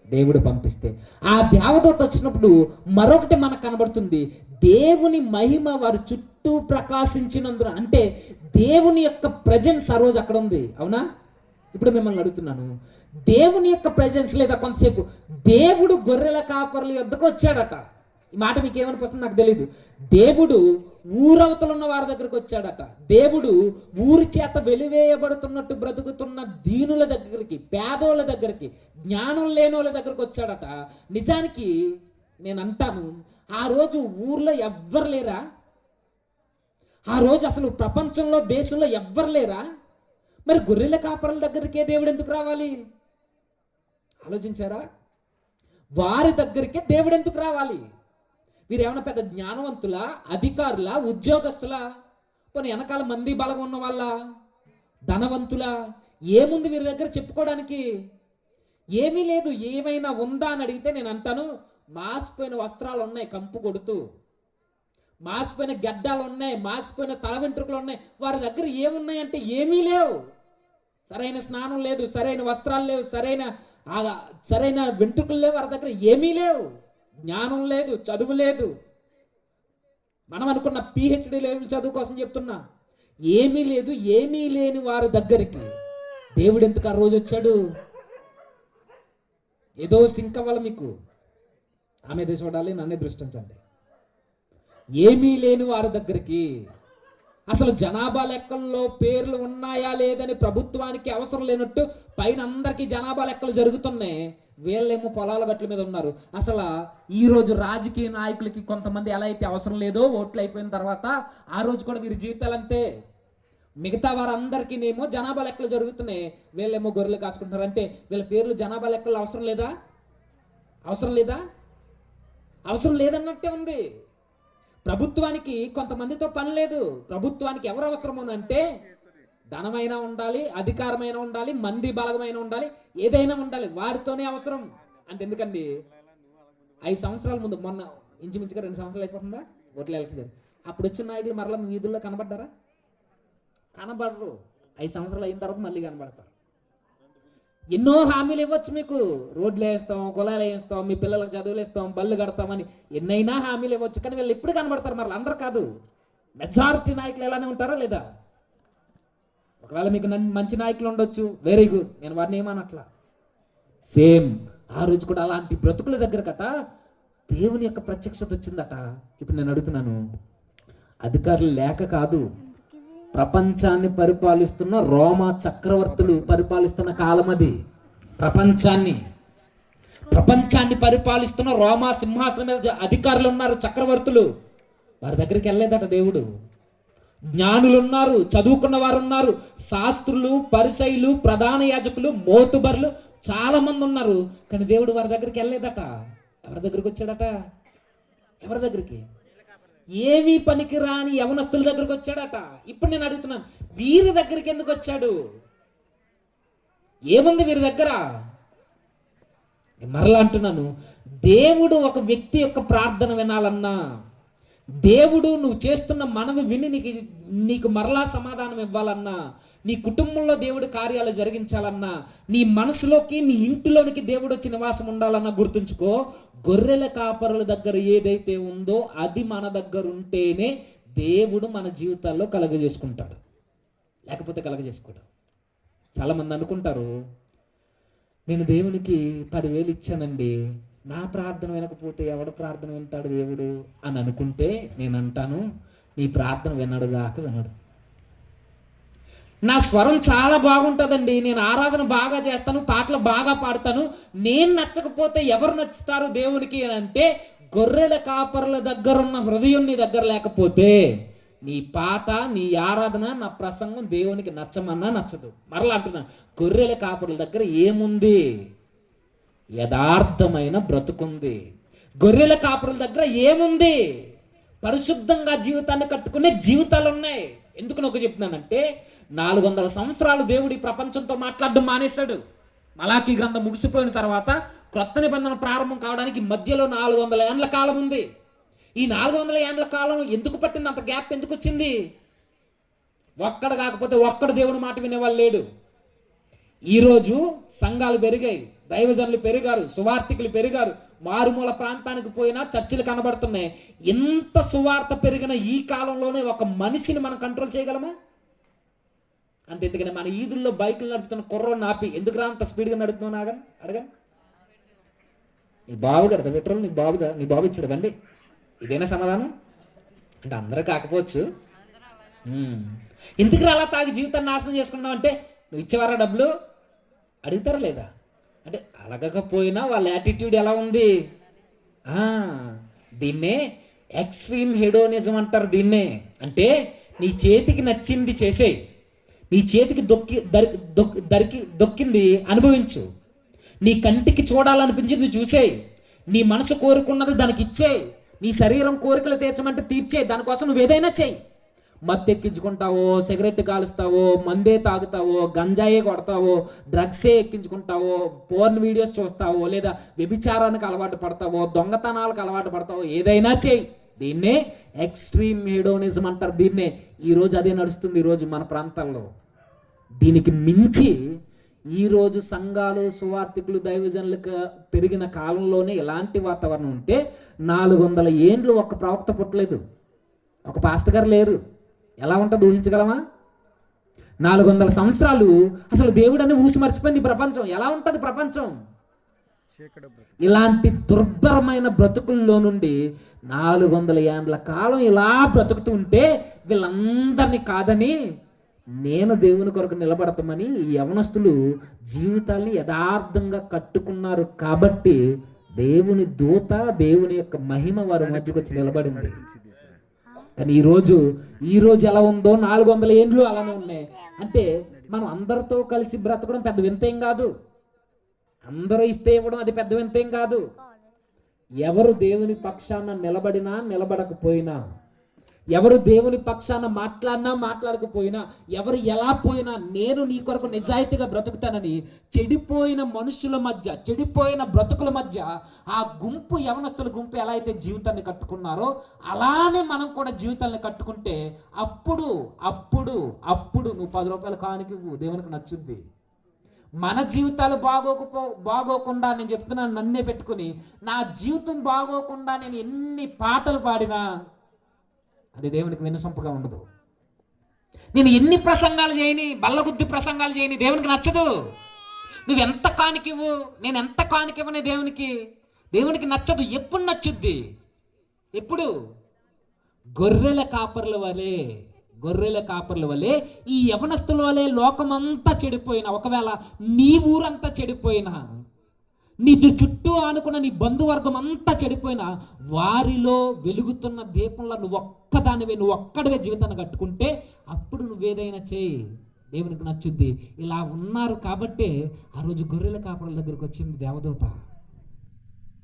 S1: దేవుడు పంపిస్తే. ఆ దేవదూత వచ్చినప్పుడు మరొకటి మనకు కనబడుతుంది, దేవుని మహిమ వారి చుట్టూ ప్రకాశించినందున. అంటే దేవుని యొక్క ప్రెజెన్స్ ఆ రోజు అక్కడ ఉంది. అవునా? ఇప్పుడు మిమ్మల్ని అడుగుతున్నాను, దేవుని యొక్క ప్రెజెన్స్ లేదా కొంతసేపు దేవుడు గొర్రెల కాపర్ల యొద్దకు వచ్చాడట. ఈ మాట మీకు ఏమనిపిస్తుంది నాకు తెలియదు. దేవుడు ఊరవతలు ఉన్న వారి దగ్గరికి వచ్చాడట. దేవుడు ఊరి చేత వెలివేయబడుతున్నట్టు బ్రతుకుతున్న దీనుల దగ్గరికి, పేదోళ్ళ దగ్గరికి, జ్ఞానం లేనోళ్ళ దగ్గరికి వచ్చాడట. నిజానికి నేను అంటాను, ఆ రోజు ఊర్లో ఎవ్వరు లేరా? ఆ రోజు అసలు ప్రపంచంలో, దేశంలో ఎవ్వరు లేరా? మరి గొర్రెల కాపరుల దగ్గరికే దేవుడు ఎందుకు రావాలి? ఆలోచించారా? వారి దగ్గరికే దేవుడు ఎందుకు రావాలి? వీరు ఏమైనా పెద్ద జ్ఞానవంతులా, అధికారులా, ఉద్యోగస్తులా, పోనీ వెనకాల మంది బలం ఉన్న వాళ్ళ, ధనవంతులా? ఏముంది వీరి దగ్గర చెప్పుకోవడానికి? ఏమీ లేదు. ఏమైనా ఉందా అని అడిగితే నేను అంటాను, మాసిపోయిన వస్త్రాలు ఉన్నాయి కంపు కొడుతూ, మాసిపోయిన గడ్డాలు ఉన్నాయి, మాసిపోయిన తల వెంట్రుకలు ఉన్నాయి. వారి దగ్గర ఏమున్నాయంటే ఏమీ లేవు. సరైన స్నానం లేదు, సరైన వస్త్రాలు లేవు, సరైన వెంట్రుకలు లేవు. వారి దగ్గర ఏమీ లేవు. జ్ఞానం లేదు, చదువు లేదు. మనం అనుకున్న పిహెచ్డి లెవెల్ చదువు కోసం చెప్తున్నా, ఏమీ లేదు. ఏమీ లేని వారి దగ్గరికి దేవుడు ఎందుకు ఆ రోజు వచ్చాడు? ఏదో సింక్ అవ్వాలి మీకు. ఆమె చూడాలి, నన్నే దృష్టించండి. ఏమీ లేని వారి దగ్గరికి. అసలు జనాభా లెక్కల్లో పేర్లు ఉన్నాయా లేదని ప్రభుత్వానికి అవసరం లేనట్టు పైన అందరికీ జనాభా లెక్కలు జరుగుతున్నాయి. వీళ్ళేమో పొలాల గట్ల మీద ఉన్నారు. అసలు ఈరోజు రాజకీయ నాయకులకి కొంతమంది ఎలా అయితే అవసరం లేదో ఓట్లు అయిపోయిన తర్వాత ఆ రోజు కూడా వీరి జీవితాలు అంతే. మిగతా వారందరికీనేమో జనాభా లెక్కలు జరుగుతున్నాయి, వీళ్ళేమో గొర్రెలు కాసుకుంటున్నారు. అంటే వీళ్ళ పేర్లు జనాభా లెక్కలు అవసరం లేదా? అవసరం లేదా? అవసరం లేదన్నట్టే ఉంది. ప్రభుత్వానికి కొంతమందితో పని లేదు. ప్రభుత్వానికి ఎవరు అవసరం అంటే ధనమైనా ఉండాలి, అధికారమైన ఉండాలి, మంది బలమైన ఉండాలి, ఏదైనా ఉండాలి, వారితోనే అవసరం. అంటే ఎందుకండి 5 సంవత్సరాల ముందు, మొన్న ఇంచుమించుగా 2 సంవత్సరాలు అయిపోతుందా ఓట్లు వెళ్తుంది, అప్పుడు వచ్చిన నాయకులు మరలా వీధుల్లో కనబడ్డారా? కనబడరు. 5 సంవత్సరాలు అయిన తర్వాత మళ్ళీ కనబడతారు. ఎన్నో హామీలు ఇవ్వచ్చు మీకు, రోడ్లు వేస్తాం, కులాలు వేస్తాం, మీ పిల్లలకు చదువులు ఇస్తాం, బళ్ళు కడతామని ఎన్నైనా హామీలు ఇవ్వచ్చు. కానీ వీళ్ళు ఎప్పుడు కనబడతారు? మరి అందరూ కాదు, మెజారిటీ నాయకులు ఎలానే ఉంటారా లేదా? ఒకవేళ మీకు మంచి నాయకులు ఉండొచ్చు, వెరీ గుడ్, నేను వారిని ఏమనట్లా. సేమ్ ఆ రోజు కూడా అలాంటి బ్రతుకుల దగ్గరకట దేవుని యొక్క ప్రత్యక్షత వచ్చిందట. ఇప్పుడు నేను అడుగుతున్నాను, అధికారులు లేక కాదు, ప్రపంచాన్ని పరిపాలిస్తున్న రోమా చక్రవర్తులు పరిపాలిస్తున్న కాలం అది. ప్రపంచాన్ని పరిపాలిస్తున్న రోమా సింహాసనం మీద అధికారులు ఉన్నారు, చక్రవర్తులు. వారి దగ్గరికి వెళ్ళలేదట దేవుడు. జ్ఞానులు ఉన్నారు, చదువుకున్న వారు ఉన్నారు, శాస్త్రులు, పరిసయ్యులు, ప్రధాన యాజకులు, మోతుబర్లు చాలా మంది ఉన్నారు. కానీ దేవుడు వారి దగ్గరికి వెళ్ళలేదట. ఎవరి దగ్గరికి వచ్చాడట? ఎవరి దగ్గరికి? ఏమీ పనికి రాని యవనస్తుల దగ్గరికి వచ్చాడట. ఇప్పుడు నేను అడుగుతున్నాను, వీరి దగ్గరికి ఎందుకు వచ్చాడు? ఏముంది వీరి దగ్గర? మరలా అంటున్నాను, దేవుడు ఒక వ్యక్తి యొక్క ప్రార్థన వినాలన్నా, దేవుడు నువ్వు చేస్తున్న మనవి విని నీకు మరలా సమాధానం ఇవ్వాలన్నా, నీ కుటుంబంలో దేవుడు కార్యాలు జరిగించాలన్నా, నీ మనసులోకి, నీ ఇంటిలోనికి దేవుడు వచ్చి నివాసం ఉండాలన్నా, గుర్తుంచుకో, గొర్రెల కాపరుల దగ్గర ఏదైతే ఉందో అది మన దగ్గర ఉంటేనే దేవుడు మన జీవితాల్లో కలగజేసుకుంటాడు, లేకపోతే కలగజేసుకోడు. చాలామంది అనుకుంటారు, నేను దేవునికి 10,000 ఇచ్చానండి, నా ప్రార్థన వినకపోతే ఎవడ ప్రార్థన వింటాడు దేవుడు అని అనుకుంటే నేను అంటాను, నీ ప్రార్థన వినడు దాకా వినడు. నా స్వరం చాలా బాగుంటుందండి, నేను ఆరాధన బాగా చేస్తాను, పాటలు బాగా పాడతాను, నేను నచ్చకపోతే ఎవరు నచ్చుతారు దేవునికి అని అంటే, గొర్రెల కాపరుల దగ్గర ఉన్న హృదయం నీ దగ్గర లేకపోతే నీ పాట, నీ ఆరాధన, నా ప్రసంగం దేవునికి నచ్చమన్నా నచ్చదు. మరలా అంటున్నా, గొర్రెల కాపరుల దగ్గర ఏముంది? యథార్థమైన బ్రతుకుంది. గొర్రెల కాపరుల దగ్గర ఏముంది? పరిశుద్ధంగా జీవితాన్ని కట్టుకునే జీవితాలు ఉన్నాయి. ఎందుకు నాకు చెప్తున్నానంటే, 400 సంవత్సరాలు దేవుడు ఈ ప్రపంచంతో మాట్లాడడం మానేశాడు. మలాకీ గ్రంథం ముగిసిపోయిన తర్వాత క్రొత్త నిబంధన ప్రారంభం కావడానికి మధ్యలో 400 ఏండ్ల కాలం ఉంది. ఈ 400 ఏండ్ల కాలం ఎందుకు పట్టింది? అంత గ్యాప్ ఎందుకు వచ్చింది? ఒక్కడు కాకపోతే ఒక్కడు దేవుని మాట వినేవాళ్ళు లేడు. ఈరోజు సంఘాలు పెరిగాయి, దైవజనులు పెరిగారు, సువార్థికులు పెరిగారు, మారుమూల ప్రాంతానికి పోయినా చర్చిలు కనబడుతున్నాయి. ఎంత సువార్త పెరిగిన ఈ కాలంలోనే ఒక మనిషిని మనం కంట్రోల్ చేయగలమా? అంతే. ఎందుకని మన ఈదుల్లో బైకులు నడుపుతున్న కుర్రోని ఆపి, ఎందుకు రా అంత స్పీడ్గా నడుపుతున్నావు నాగని అడగండి. నీ బాబు కదా పెట్రోల్, నీ బాబు ఇచ్చాడు బండి, ఇదేనా సమాధానం? అంటే అందరూ కాకపోవచ్చు. ఎందుకు రా అలా తాగి జీవితాన్ని నాశనం చేసుకున్నావు అంటే, నువ్వు ఇచ్చేవారా డబ్బులు అడుగుతారా లేదా? అంటే అడగకపోయినా వాళ్ళ యాటిట్యూడ్ ఎలా ఉంది? దీన్నే ఎక్స్ట్రీమ్ హెడోనిజం అంటారు. దీన్నే అంటే నీ చేతికి నచ్చింది చేసేయి, నీ చేతికి దొక్కింది అనుభవించు, నీ కంటికి చూడాలనిపించింది చూసేయి, నీ మనసు కోరుకున్నది దానికి ఇచ్చేయి, నీ శరీరం కోరికలు తీర్చమంటే తీర్చేయి, దానికోసం నువ్వు ఏదైనా చెయ్యి. మత్తు ఎక్కించుకుంటావో, సిగరెట్ కాలుస్తావో, మందే తాగుతావో, గంజాయే కొడతావో, డ్రగ్సే ఎక్కించుకుంటావో, పోర్న్ వీడియోస్ చూస్తావో, లేదా వ్యభిచారానికి అలవాటు పడతావో, దొంగతనాలకు అలవాటు పడతావో, ఏదైనా చెయ్యి. దీన్నే ఎక్స్ట్రీమ్ హెడోనిజం అంటారు. దీన్నే ఈరోజు అదే నడుస్తుంది ఈరోజు మన ప్రాంతాల్లో. దీనికి మించి ఈరోజు సంఘాలు, సువార్థికులు, దైవజనులకు పెరిగిన కాలంలోనే ఎలాంటి వాతావరణం ఉంటే 400 ఏండ్లు ఒక్క ప్రవక్త పుట్టలేదు, ఒక పాస్టర్ గారు లేరు. ఎలా ఉంటుంది ఊహించగలమా? 400 సంవత్సరాలు అసలు దేవుడు అని ఊసి మర్చిపోయింది ప్రపంచం. ఎలా ఉంటుంది ప్రపంచం? ఇలాంటి దుర్భరమైన బ్రతుకుల్లో నుండి 400 ఏండ్ల కాలం ఇలా బ్రతుకుతూ ఉంటే వీళ్ళందరినీ కాదని నేను దేవుని కొరకు నిలబడతామని ఈ యవనస్తులు జీవితాల్ని యథార్థంగా కట్టుకున్నారు కాబట్టి దేవుని దూత, దేవుని యొక్క మహిమ వారి మధ్యకు వచ్చి నిలబడింది. కానీ ఈరోజు ఎలా ఉందో 400 ఏండ్లు అలానే ఉన్నాయి. అంటే మనం అందరితో కలిసి బ్రతకడం పెద్ద వింతేం కాదు, అందరూ ఇస్తే ఇవ్వడం అది పెద్ద వింతేం కాదు. ఎవరు దేవుని పక్షాన నిలబడినా నిలబడకపోయినా, ఎవరు దేవుని పక్షాన మాట్లాడినా మాట్లాడకపోయినా, ఎవరు ఎలా పోయినా నేను నీ కొరకు నిజాయితీగా బ్రతుకుతానని చెడిపోయిన మనుషుల మధ్య, చెడిపోయిన బ్రతుకుల మధ్య ఆ గుంపు, యవనస్తుల గుంపు ఎలా అయితే జీవితాన్ని కట్టుకున్నారో అలానే మనం కూడా జీవితాన్ని కట్టుకుంటే అప్పుడు నువ్వు 10 రూపాయల కానుక దేవునికి నచ్చుద్ది. మన జీవితాలు బాగోకుండా నేను చెప్తున్నాను, నన్నే పెట్టుకుని నా జీవితం బాగోకుండా నేను ఎన్ని పాటలు పాడినా అది దేవునికి వినసొంపుగా ఉండదు. నేను ఎన్ని ప్రసంగాలు చేయని, బల్లగుద్ది ప్రసంగాలు చేయని దేవునికి నచ్చదు. నువ్వెంత కానికివ్వు, నేను ఎంత కానికివ్వని దేవునికి నచ్చదు. ఎప్పుడు నచ్చుద్ది? ఎప్పుడు? గొర్రెల కాపర్ల వలె ఈ యవనస్తుల వలె లోకమంతా చెడిపోయినా, ఒకవేళ నీ ఊరంతా చెడిపోయినా, నీ చుట్టూ ఆనుకున్న నీ బంధువర్గం అంతా చెడిపోయినా, వారిలో వెలుగుతున్న దీపంలో నువ్వు ఒక్కడివే జీవితాన్ని కట్టుకుంటే అప్పుడు నువ్వేదైనా చేయి, దేవునికి నచ్చుద్ది. ఇలా ఉన్నారు కాబట్టే ఆ రోజు గొర్రెల కాపర్ల దగ్గరికి వచ్చింది దేవదూత.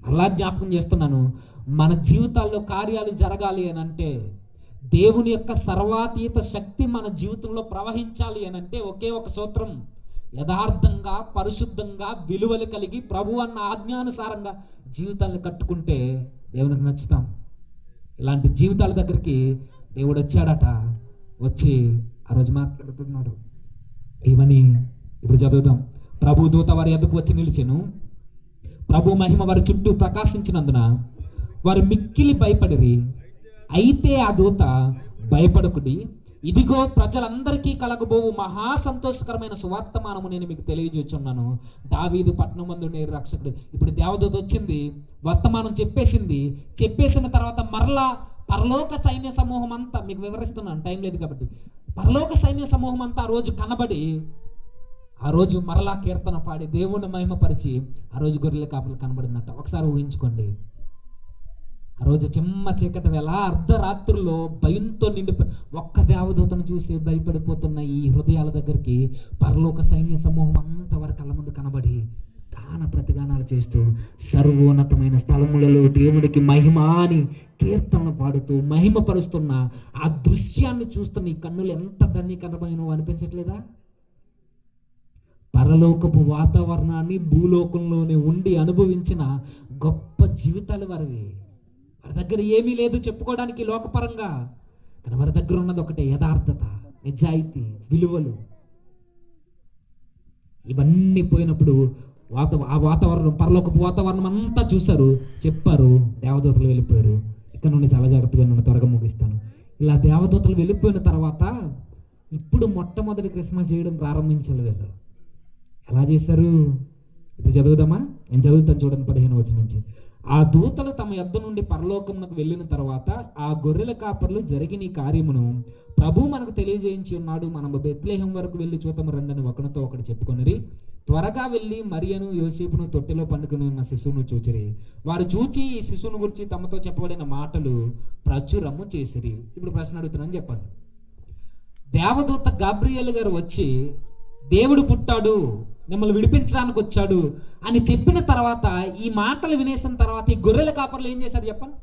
S1: అలా జ్ఞాపకం చేస్తున్నాను, మన జీవితాల్లో కార్యాలు జరగాలి అని అంటే, దేవుని యొక్క సర్వాతీత శక్తి మన జీవితంలో ప్రవహించాలి అని అంటే ఒకే ఒక సూత్రం: యథార్థంగా, పరిశుద్ధంగా, విలువలు కలిగి ప్రభు అన్న ఆజ్ఞానుసారంగా జీవితాలను కట్టుకుంటే దేవునికి నచ్చుతాం. ఇలాంటి జీవితాల దగ్గరికి దేవుడు వచ్చాడట. వచ్చి ఆ రోజు మాట్లాడుతున్నాడు. ఇవన్నీ ఇప్పుడు చదువుతాం. ప్రభు దూత వారి ఎద్దకు వచ్చి నిలిచెను. ప్రభు మహిమ వారి చుట్టూ ప్రకాశించినందున వారు మిక్కిలి భయపడిరి. అయితే ఆ దూత, భయపడకుడి, ఇదిగో ప్రజలందరికీ కలగబోవు మహా సంతోషకరమైన సువార్తమానము నేను మీకు తెలియజేస్తున్నాను. దావీదు పట్టణం మందు నేరు రక్షకుడు. ఇప్పుడు దేవదూత వచ్చింది, వర్తమానం చెప్పేసిన తర్వాత మరలా పరలోక సైన్య సమూహం అంతా, మీకు వివరిస్తున్నాను, టైం లేదు కాబట్టి, పరలోక సైన్య సమూహం అంతా ఆ రోజు కనబడి, ఆ రోజు మరలా కీర్తన పాడి దేవుణ్ణి మహిమపరిచి ఆ రోజు గొర్రెల కాపర్లు కనబడిందట. ఒకసారి ఊహించుకోండి. ఆ రోజు చిమ్మ చీకటి వేళ అర్ధరాత్రుల్లో భయంతో నిండిపోయి ఒక్క దేవదూతను చూసి భయపడిపోతున్న ఈ హృదయాల దగ్గరికి పరలోక సైన్య సమూహం అంతా వారి కళ్ళ ముందు కనబడి గాన ప్రతిగానాలు చేస్తూ సర్వోన్నతమైన స్థలములలో దేవుడికి మహిమ అని కీర్తనలు పాడుతూ మహిమపరుస్తున్న ఆ దృశ్యాన్ని చూస్తున్న ఈ కన్నులు ఎంత ధన్యకరమైనవో అనిపించట్లేదా? పరలోకపు వాతావరణాన్ని భూలోకంలోనే ఉండి అనుభవించిన గొప్ప జీవితాలు వారివి. వారి దగ్గర ఏమీ లేదు చెప్పుకోవడానికి లోకపరంగా, కానీ వారి దగ్గర ఉన్నది ఒకటే: యథార్థత, నిజాయితీ, విలువలు. ఇవన్నీ పోయినప్పుడు ఆ వాతావరణం, పరలోకపు వాతావరణం అంతా చూశారు, చెప్పారు, దేవదూతలు వెళ్ళిపోయారు. ఇక్కడ నుండి చాలా జాగ్రత్తగా నన్ను త్వరగా ముగిస్తాను. ఇలా దేవదూతలు వెళ్ళిపోయిన తర్వాత ఇప్పుడు మొట్టమొదటి క్రిస్మస్ చేయడం ప్రారంభించాలి వీళ్ళు. ఎలా చేశారు? ఇప్పుడు చదువుదామా? నేను చదువుతాను, చూడండి 15వ వచనం నుంచి. ఆ దూతలు తమ యొద్ద నుండి పరలోకమునకు వెళ్ళిన తర్వాత ఆ గొర్రెల కాపర్లు జరిగిన ఈ కార్యమును ప్రభు మనకు తెలియజేయించి ఉన్నాడు. మనము బెత్లెహేం వరకు వెళ్ళి చూతము రండని ఒకరితో ఒకటి చెప్పుకొనిరి. త్వరగా వెళ్ళి మరియను యోసేపును తొట్టిలో పండుకుని ఉన్న శిశువును చూచిరి. వారు చూచి ఈ శిశువును గురించి తమతో చెప్పబడిన మాటలు ప్రచురము చేసిరి. ఇప్పుడు ప్రశ్న అడుగుతున్నాను, చెప్పండి. దేవదూత గాబ్రియేల్ గారు వచ్చి దేవుడు పుట్టాడు, మిమ్మల్ని విడిపించడానికి వచ్చాడు అని చెప్పిన తర్వాత, ఈ మాటలు వినేసిన తర్వాత ఈ గొర్రెల కాపర్లు ఏం చేశారు చెప్పండి?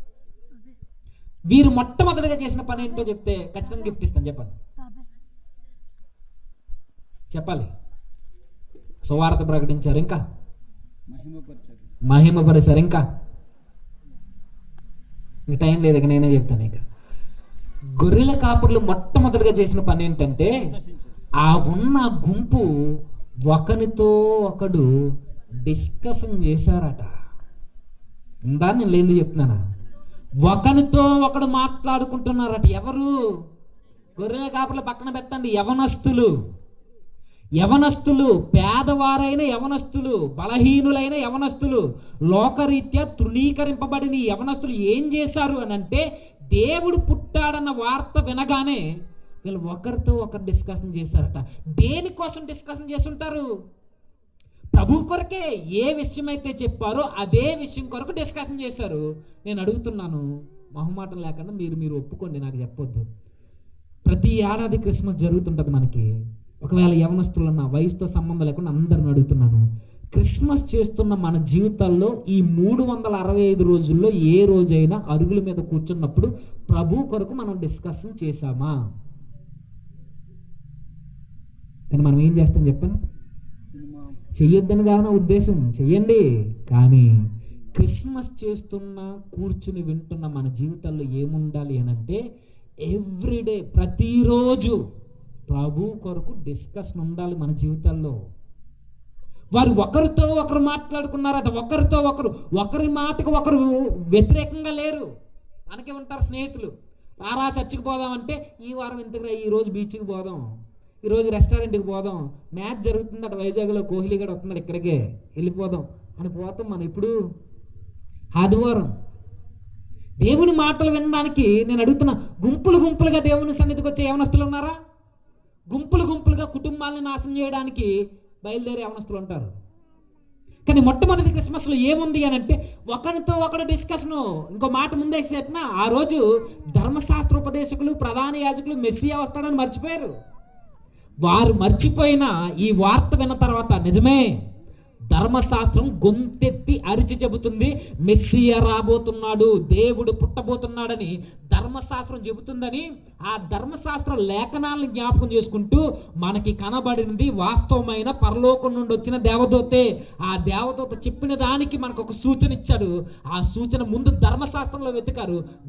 S1: వీరు మొట్టమొదటిగా చేసిన పని ఏంటో చెప్తే ఖచ్చితంగా గిఫ్ట్ ఇస్తాను. చెప్పాలి. సువార్త ప్రకటించారు, ఇంకా మహిమపరిచారు, ఇంకా టైం లేదు, ఇక నేనే చెప్తాను. ఇక గొర్రెల కాపర్లు మొట్టమొదటిగా చేసిన పని ఏంటంటే, ఆ ఉన్న గుంపు ఒకరితో ఒకడు డిస్కషన్ చేశారట. ఇందా నేను లేని చెప్తున్నానా? ఒకరితో ఒకడు మాట్లాడుకుంటున్నారట. ఎవరు? గొర్రెల కాపర్ల పక్కన పెట్టండి, యవనస్తులు.
S2: యవనస్తులు, పేదవారైన యవనస్తులు, బలహీనులైన యవనస్తులు, లోకరీత్యా తృణీకరింపబడిన ఈ యవనస్తులు ఏం చేశారు అని అంటే, దేవుడు పుట్టాడన్న వార్త వినగానే వీళ్ళు ఒకరితో ఒకరు డిస్కషన్ చేశారట. దేనికోసం డిస్కషన్ చేస్తుంటారు? ప్రభు కొరకే. ఏ విషయం అయితే చెప్పారో అదే విషయం కొరకు డిస్కషన్ చేశారు. నేను అడుగుతున్నాను, మొహమాటం లేకుండా మీరు ఒప్పుకోండి, నాకు చెప్పొద్దు. ప్రతి ఏడాది క్రిస్మస్ జరుగుతుంటుంది మనకి. ఒకవేళ యవనస్తులున్న వయసుతో సంబంధం లేకుండా అందరిని అడుగుతున్నాను, క్రిస్మస్ చేస్తున్న మన జీవితాల్లో ఈ 365 రోజుల్లో ఏ రోజైనా అరుగుల మీద కూర్చున్నప్పుడు ప్రభు కొరకు మనం డిస్కషన్ చేశామా? కానీ మనం ఏం చేస్తాం చెప్పండి? చెయ్యొద్దని కాదు నా ఉద్దేశం, చెయ్యండి. కానీ క్రిస్మస్ చేస్తున్న, కూర్చుని వింటున్న మన జీవితాల్లో ఏముండాలి అని అంటే, ఎవ్రీడే, ప్రతిరోజు ప్రభు కొరకు డిస్కషన్ ఉండాలి మన జీవితాల్లో. వారు ఒకరితో ఒకరు మాట్లాడుకున్నారట, ఒకరితో ఒకరి మాటకు ఒకరు వ్యతిరేకంగా లేరు. మనకే ఉంటారు స్నేహితులు, రారా చర్చికి పోదామంటే, ఈ వారం ఇంతకురా, ఈరోజు బీచ్కి పోదాం, ఈరోజు రెస్టారెంట్కి పోదాం, మ్యాచ్ జరుగుతుందట వైజాగ్లో, కోహ్లీ గడ వస్తున్నాడు, ఇక్కడికే వెళ్ళిపోదాం అని పోతాం. మనం ఇప్పుడు ఆదివారం దేవుని మాటలు వినడానికి నేను అడుగుతున్నా, గుంపులుగా దేవుని సన్నిధికి వచ్చే యవనస్తులు ఉన్నారా? గుంపులుగా కుటుంబాలను నాశనం చేయడానికి బయలుదేరే యవనస్తులు ఉంటారు. కానీ మొట్టమొదటి క్రిస్మస్లో ఏముంది అని అంటే, ఒకరితో ఒకరు డిస్కషను. ఇంకో మాట ముందే చెప్పిన, ఆ రోజు ధర్మశాస్త్ర ఉపదేశకులు, ప్రధాన యాజకులు మెస్సియా వస్తాడని మర్చిపోయారు. వారు మర్చిపోయిన ఈ వార్త విన్న తర్వాత, నిజమే, ధర్మశాస్త్రం గొంతెత్తి అరిచి చెబుతుంది, మెస్సియా రాబోతున్నాడు, దేవుడు పుట్టబోతున్నాడని ధర్మశాస్త్రం చెబుతుందని. ఆ ధర్మశాస్త్ర లేఖనాలను జ్ఞాపకం చేసుకుంటూ, మనకి కనబడినది వాస్తవమైన పరలోకం నుండి వచ్చిన దేవదూతే. ఆ దేవదూత చెప్పిన దానికి మనకు ఒక సూచన ఇచ్చాడు. ఆ సూచన ముందు ధర్మశాస్త్రంలో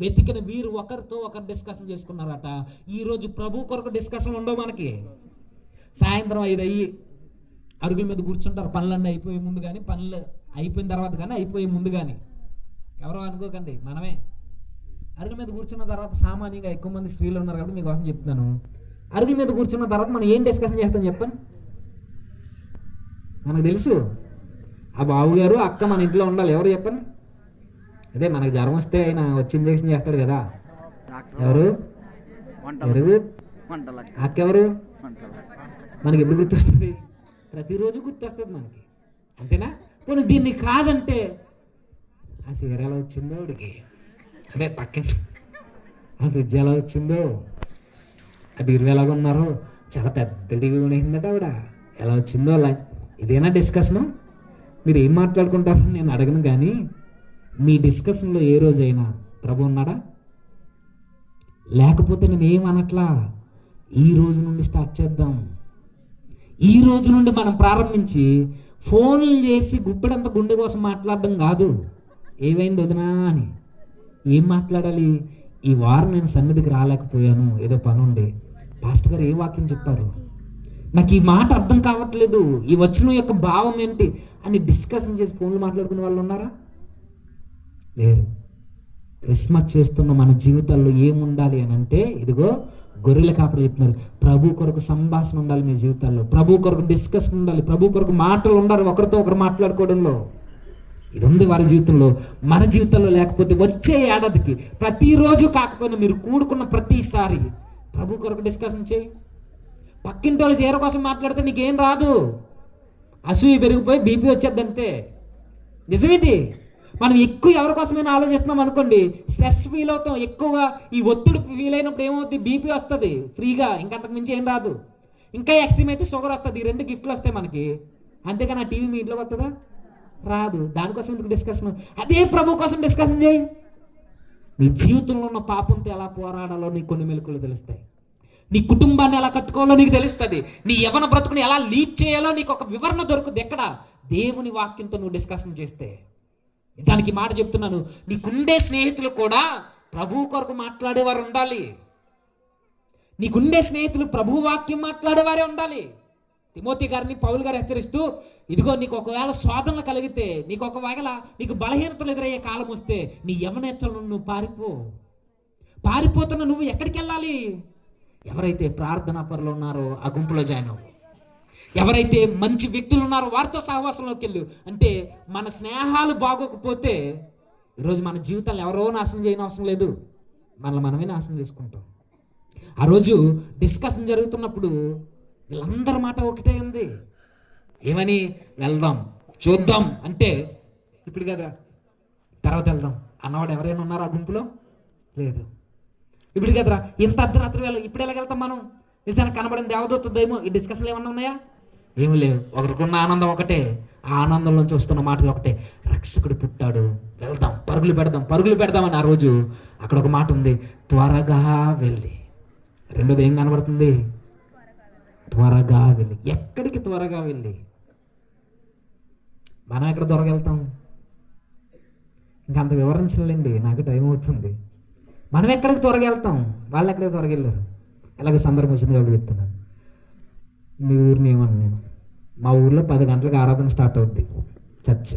S2: వెతికిన వీరు ఒకరితో ఒకరు డిస్కషన్ చేసుకున్నారట. ఈరోజు ప్రభు కొరకు డిస్కషన్ ఉండవు మనకి. సాయంత్రం 5 అయ్యి అరుగుల మీద కూర్చుంటారు, పనులన్నీ అయిపోయే ముందు కానీ, పనులు అయిపోయిన తర్వాత కానీ, అయిపోయే ముందు కానీ. ఎవరో అనుకోకండి, మనమే. అరుగుల మీద కూర్చున్న తర్వాత సామాన్యంగా ఎక్కువ మంది స్త్రీలు ఉన్నారు కాబట్టి మీకోసం చెప్తున్నాను. అరుగుల మీద కూర్చున్న తర్వాత మనం ఏం డిస్కషన్ చేస్తాం చెప్పండి? మనకు తెలుసు, ఆ బావుగారు అక్క మన ఇంట్లో ఉండాలి. ఎవరు చెప్పండి? అదే మనకు జ్వరం వస్తే ఆయన వచ్చి ఇంజక్షన్ చేస్తాడు కదా. ఎవరు? అక్క ఎవరు? మనకి ఎప్పుడు గుర్తొస్తుంది? ప్రతిరోజు గుర్తొస్తుంది మనకి, అంతేనా? పోనీ దీన్ని కాదంటే, ఆ చీర ఎలా వచ్చిందో ఆవిడికి, అదే పక్కింటి ఆ ఫ్రిడ్జ్ ఎలా వచ్చిందో, ఆ బీరువా ఎలాగ ఉన్నారో, చాలా పెద్ద టీవీ కొనేసిందట ఆవిడ, ఎలా వచ్చిందో అలా. ఇదేనా డిస్కషను? మీరు ఏం మాట్లాడుకుంటారు నేను అడగను. కానీ మీ డిస్కషన్లో ఏ రోజైనా ప్రభు ఉన్నాడా? లేకపోతే నేను ఏమనట్లా. ఈ రోజు నుండి స్టార్ట్ చేద్దాం. ఈ రోజు నుండి మనం ప్రారంభించి ఫోన్లు చేసి గుప్పెడంత గుండె కోసం మాట్లాడడం కాదు. ఏమైంది వదినా అని. ఏం మాట్లాడాలి? ఈ వారం నేను సన్నిధికి రాలేకపోయాను, ఏదో పని ఉండి. పాస్టర్ గారు ఏ వాక్యం చెప్పారు, నాకు ఈ మాట అర్థం కావట్లేదు, ఈ వచనం యొక్క భావం ఏంటి అని డిస్కషన్ చేసి ఫోన్లు మాట్లాడుకునే వాళ్ళు ఉన్నారా? లేరు. క్రిస్మస్ చేస్తున్న మన జీవితాల్లో ఏముండాలి అని అంటే, ఇదిగో గొర్రెల కాపరి చెప్తున్నారు, ప్రభు కొరకు సంభాషణ ఉండాలి మీ జీవితాల్లో, ప్రభు కొరకు డిస్కషన్ ఉండాలి, ప్రభు కొరకు మాటలు ఉండాలి, ఒకరితో ఒకరు మాట్లాడుకోవడంలో. ఇది ఉంది వారి జీవితంలో. మన జీవితంలో లేకపోతే వచ్చే ఏడాదికి ప్రతిరోజు కాకపోయినా మీరు కూడుకున్న ప్రతిసారి ప్రభు కొరకు డిస్కషన్ చేయి. పక్కింటి వాళ్ళు చీర కోసం మాట్లాడితే నీకేం రాదు, అసూయ పెరిగిపోయి బీపీ వచ్చేది అంతే. నిజమిది. మనం ఎక్కువ ఎవరి కోసమైనా ఆలోచిస్తున్నాం అనుకోండి, స్ట్రెస్ ఫీల్ అవుతాం, ఎక్కువగా ఈ ఒత్తిడి ఫీల్ అయినప్పుడు ఏమవుతుంది, బీపీ వస్తుంది ఫ్రీగా, ఇంకంతకు మించి ఏం రాదు. ఇంకా ఎక్స్ట్రీమ్ అయితే షుగర్ వస్తుంది. ఈ 2 గిఫ్ట్లు వస్తాయి మనకి. అంతేగాని ఆ టీవీ మీ ఇంట్లోకి వస్తుందా? రాదు. దానికోసం ఎందుకు డిస్కషన్? అదే ప్రభు కోసం డిస్కషన్ చేయి. నీ జీవితంలో ఉన్న పాపంతో ఎలా పోరాడాలో నీకు కొన్ని మెలకువలు తెలుస్తాయి. నీ కుటుంబాన్ని ఎలా కట్టుకోవాలో నీకు తెలుస్తుంది. నీ యవ్వన బ్రతుకుని ఎలా లీడ్ చేయాలో నీకు ఒక వివరణ దొరుకుతుంది. ఎక్కడ? దేవుని వాక్యంతో నువ్వు డిస్కషన్ చేస్తే. నిజానికి మాట చెప్తున్నాను, నీకుండే స్నేహితులు కూడా ప్రభు కొరకు మాట్లాడేవారు ఉండాలి. నీకుండే స్నేహితులు ప్రభు వాక్యం మాట్లాడేవారే ఉండాలి. తిమోతి గారిని పౌలు గారు హెచ్చరిస్తూ, ఇదిగో నీకు ఒకవేళ శోధనలు కలిగితే, నీకు బలహీనతలు ఎదురయ్యే కాలం వస్తే, నీ యవనేచ్ఛలను నువ్వు పారిపోతున్న నువ్వు ఎక్కడికి వెళ్ళాలి? ఎవరైతే ప్రార్థనా పరులు ఉన్నారో ఆ గుంపులో జాయిన్ అవ్వు. ఎవరైతే మంచి వ్యక్తులు ఉన్నారో వారితో సహవాసంలోకి వెళ్ళు. అంటే మన స్నేహాలు బాగోకపోతే ఈరోజు మన జీవితాలు ఎవరో నాశనం చేయని అవసరం లేదు, మనల్ని మనమే నాశనం చేసుకుంటాం. ఆ రోజు డిస్కషన్ జరుగుతున్నప్పుడు వీళ్ళందరి మాట ఒకటే ఉంది, ఏమని? వెళ్దాం, చూద్దాం. అంటే ఇప్పుడు కదా, తర్వాత వెళ్దాం అన్నవాడు ఎవరైనా ఉన్నారా ఆ గుంపులో? లేదు. ఇప్పుడు కదరా, ఇంత అర్ధరాత్రి వేళ ఇప్పుడు ఎలాగెళ్తాం మనం? నిజానికి కనబడిన దేవదూతదేమో ఈ డిస్కషన్లు ఏమన్నా ఉన్నాయా? ఏమి లేవు. ఒకరికున్న ఆనందం ఒకటే, ఆ ఆనందం నుంచి వస్తున్న మాటలు ఒకటే, రక్షకుడు పుట్టాడు, వెళ్దాం, పరుగులు పెడదాం, పరుగులు పెడదామని. ఆ రోజు అక్కడ ఒక మాట ఉంది, త్వరగా వెళ్ళి. రెండోది ఏం కనబడుతుంది? త్వరగా వెళ్ళి. ఎక్కడికి త్వరగా వెళ్ళి? మనం ఎక్కడ త్వరగా వెళ్తాం? ఇంకంత వివరించలేండి, నాకు టైం అవుతుంది. మనం ఎక్కడికి త్వరగా వెళ్తాం, వాళ్ళు ఎక్కడికి త్వరగా వెళ్ళారు. ఎలాగ సందర్భం వచ్చింది కాబట్టి చెప్తున్నాను. మీ ఊరిని ఏమన్నా నేను, మా ఊర్లో 10 గంటలకు ఆరాధన స్టార్ట్ అవుద్ది. చర్చ్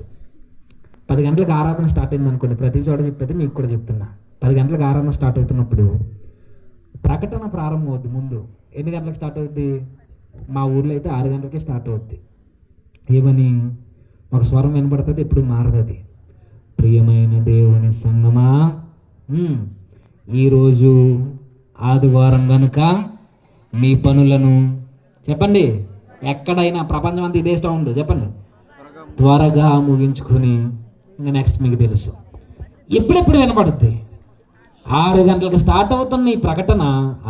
S2: 10 గంటలకు ఆరాధన స్టార్ట్ అయింది అనుకోండి, ప్రతి చోట చెప్పేది మీకు కూడా చెప్తున్నా. 10 గంటలకు ఆరాధన స్టార్ట్ అవుతున్నప్పుడు ప్రకటన ప్రారంభం అవుద్ది. ముందు ఎన్ని గంటలకు స్టార్ట్ అవుద్ది? మా ఊర్లో అయితే 6 గంటలకే స్టార్ట్ అవుద్ది. ఏమని? ఒక స్వరం వినపడుతుంది, ఎప్పుడు మారదు. అది, ప్రియమైన దేవుని సంగమా, ఈరోజు ఆదివారం కనుక మీ పనులను, చెప్పండి, ఎక్కడైనా ప్రపంచం అంతా ఇదే సౌండ్, చెప్పండి, త్వరగా ముగించుకుని, ఇంకా నెక్స్ట్ మీకు తెలుసు. ఎప్పుడెప్పుడు వినపడుద్ది? 6 గంటలకు స్టార్ట్ అవుతున్న ఈ ప్రకటన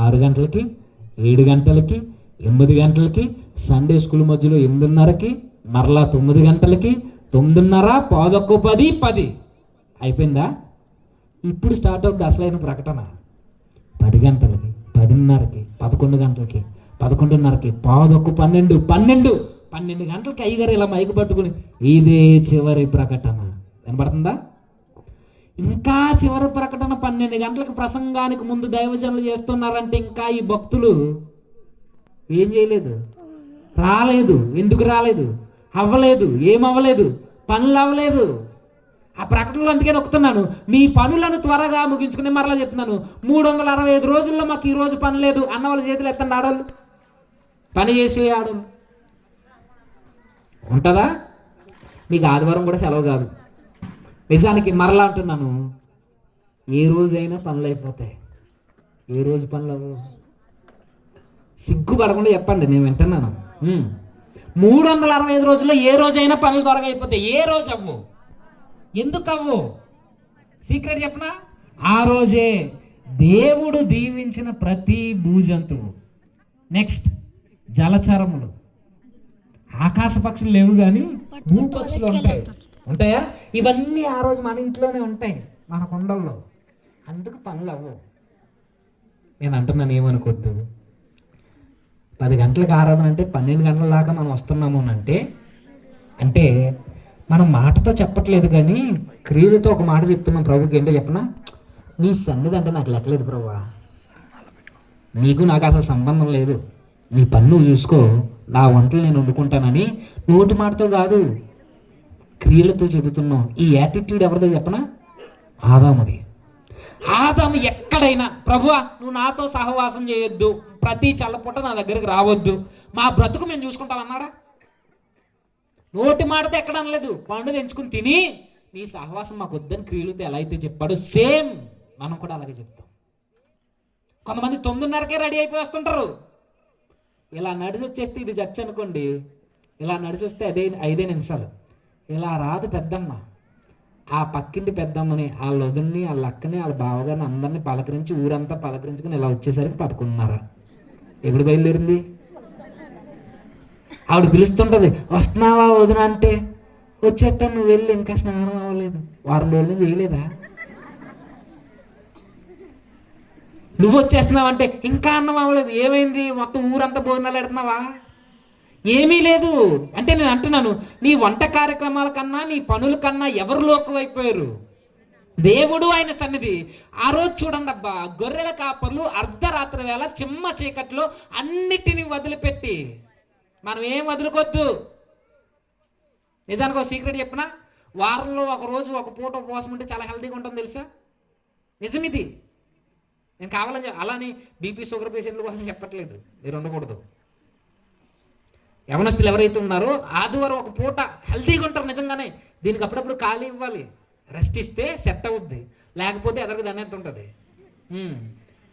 S2: 6 గంటలకి, 7 గంటలకి, 8 గంటలకి, సండే స్కూల్ మధ్యలో 8:30కి, మరలా 9 గంటలకి, 9:30, 11:10, 10 అయిపోయిందా? ఇప్పుడు స్టార్ట్ అవుతుంది అసలైన ప్రకటన. 10 గంటలకి, 10:30కి, 11 గంటలకి, 11:30కి, 11:12, 12 గంటలకి అయ్యగారు ఇలా మైకు పట్టుకుని, ఇదే చివరి ప్రకటన. వినపడుతుందా? ఇంకా చివరి ప్రకటన 12 గంటలకు. ప్రసంగానికి ముందు దైవజనులు చేస్తున్నారంటే ఇంకా ఈ భక్తులు ఏం చేయలేదు, రాలేదు. ఎందుకు రాలేదు? అవ్వలేదు. ఏమవ్వలేదు? పనులు అవ్వలేదు. ఆ ప్రకటనలో అందుకే నొక్కుతున్నాను, మీ పనులను త్వరగా ముగించుకుని. మరలా చెప్తున్నాను, 365 రోజుల్లో మాకు ఈ రోజు పని లేదు అన్న వాళ్ళ చేతులు ఎత్తండి. ఆడవాళ్ళు పని చేసే ఆడవాళ్ళు ఉంటుందా? మీకు ఆదివారం కూడా సెలవు కాదు. నిజానికి మరలా అంటున్నాను, ఏ రోజైనా పనులు అయిపోతాయి. ఏ రోజు పనులు అవ్వవు? సిగ్గుపడకుండా చెప్పండి, నేను వింటున్నాను. 365 రోజుల్లో ఏ రోజైనా పనులు త్వరగా అయిపోతాయి. ఏ రోజు అవ్వు? ఎందుకు అవ్వు? సీక్రెట్ చెప్పనా? ఆ రోజే దేవుడు దీవించిన ప్రతి భూజంతువు, నెక్స్ట్ జలచరములు, ఆకాశ పక్షులు లేవు కానీ భూపక్షులు ఉంటాయా? ఇవన్నీ ఆ రోజు మన ఇంట్లోనే ఉంటాయి, మన కొండల్లో. అందుకు పనులు అవ్వవు. నేను అంటున్నాను, ఏమనుకోద్దు. 10 గంటలకు ఆరాధన అంటే 12 గంటల దాకా మనం వస్తున్నాము అంటే మనం మాటతో చెప్పట్లేదు కానీ క్రియలతో ఒక మాట చెప్తున్నాం ప్రభుకి. ఏంటో చెప్పనా? నీ సన్నిధి అంటే నాకు లెక్కలేదు ప్రభువా, నీకు నాకు అసలు సంబంధం లేదు, నీ పని నువ్వు చూసుకో, నా వంటలు నేను వండుకుంటానని నోటి మాటతో కాదు, క్రియలతో చెబుతున్నాం. ఈ యాటిట్యూడ్ ఎవరిదో చెప్పనా? ఆదాముది. ఆదాము ఎక్కడైనా, ప్రభువా నువ్వు నాతో సహవాసం చేయొద్దు, ప్రతి చల్లపూట నా దగ్గరికి రావద్దు, మా బ్రతుకు మేము చూసుకుంటాం అన్నాడా? నోటి మాటతో ఎక్కడ అనలేదు. పండు తెంచుకుని తిని నీ సహవాసం మాకు వద్దని క్రియలతో ఎలా అయితే చెప్పాడో సేమ్ మనం కూడా అలాగే చెప్తాం. కొంతమంది 9:30కే రెడీ అయిపోయి వస్తుంటారు. ఇలా నడిచి వచ్చేస్తే ఇది చర్చ్ అనుకోండి, ఇలా నడిచి వస్తే 5 నిమిషాలు. ఇలా రాదు పెద్దమ్మ, ఆ పక్కింటి పెద్దమ్మని, వాళ్ళ వదిన్ని, వాళ్ళ అక్కని, వాళ్ళ బావగారిని అందరినీ పలకరించి, ఊరంతా పలకరించుకుని ఇలా వచ్చేసరికి 11:30. ఎప్పుడు బయలుదేరింది? ఆవిడ పిలుస్తుంటుంది, వస్తున్నావా వదిన అంటే, వచ్చేస్తాను నువ్వు వెళ్ళి, ఇంకా స్నానం అవ్వలేదు, వారం రోజులు చేయలేదా? నువ్వు వచ్చేస్తున్నావు అంటే ఇంకా అన్నం అవ్వలేదు, ఏమైంది? మొత్తం ఊరంతా భోజనాలు పెడుతున్నావా? ఏమీ లేదు. అంటే నేను అంటున్నాను, నీ వంట కార్యక్రమాల కన్నా, నీ పనుల కన్నా ఎవరు లోకువైపోయారు? దేవుడు, ఆయన సన్నిధి. ఆ రోజు చూడండి అబ్బా, గొర్రెల కాపర్లు అర్ధరాత్రి వేళ చిమ్మ చీకట్లో అన్నిటినీ వదిలిపెట్టి, మనం ఏం వదులుకోవద్దు. నిజానికి ఒక సీక్రెట్ చెప్పినా, వారంలో ఒక రోజు ఒక పూట ఉపవాసం ఉంటే చాలా హెల్తీగా ఉంటుంది తెలుసా? నిజం ఇది. నేను కావాలని అలాని బీపీ షుగర్ పేషెంట్ల కోసం చెప్పట్లేదు, మీరు ఉండకూడదు. యవనస్తులు ఎవరైతే ఉన్నారో ఆదివారం ఒక పూట హెల్తీగా ఉంటారు నిజంగానే. దీనికి అప్పుడప్పుడు ఖాళీ ఇవ్వాలి, రెస్ట్ ఇస్తే సెట్ అవుద్ది, లేకపోతే ఎదరికి దాని ఉంటుంది.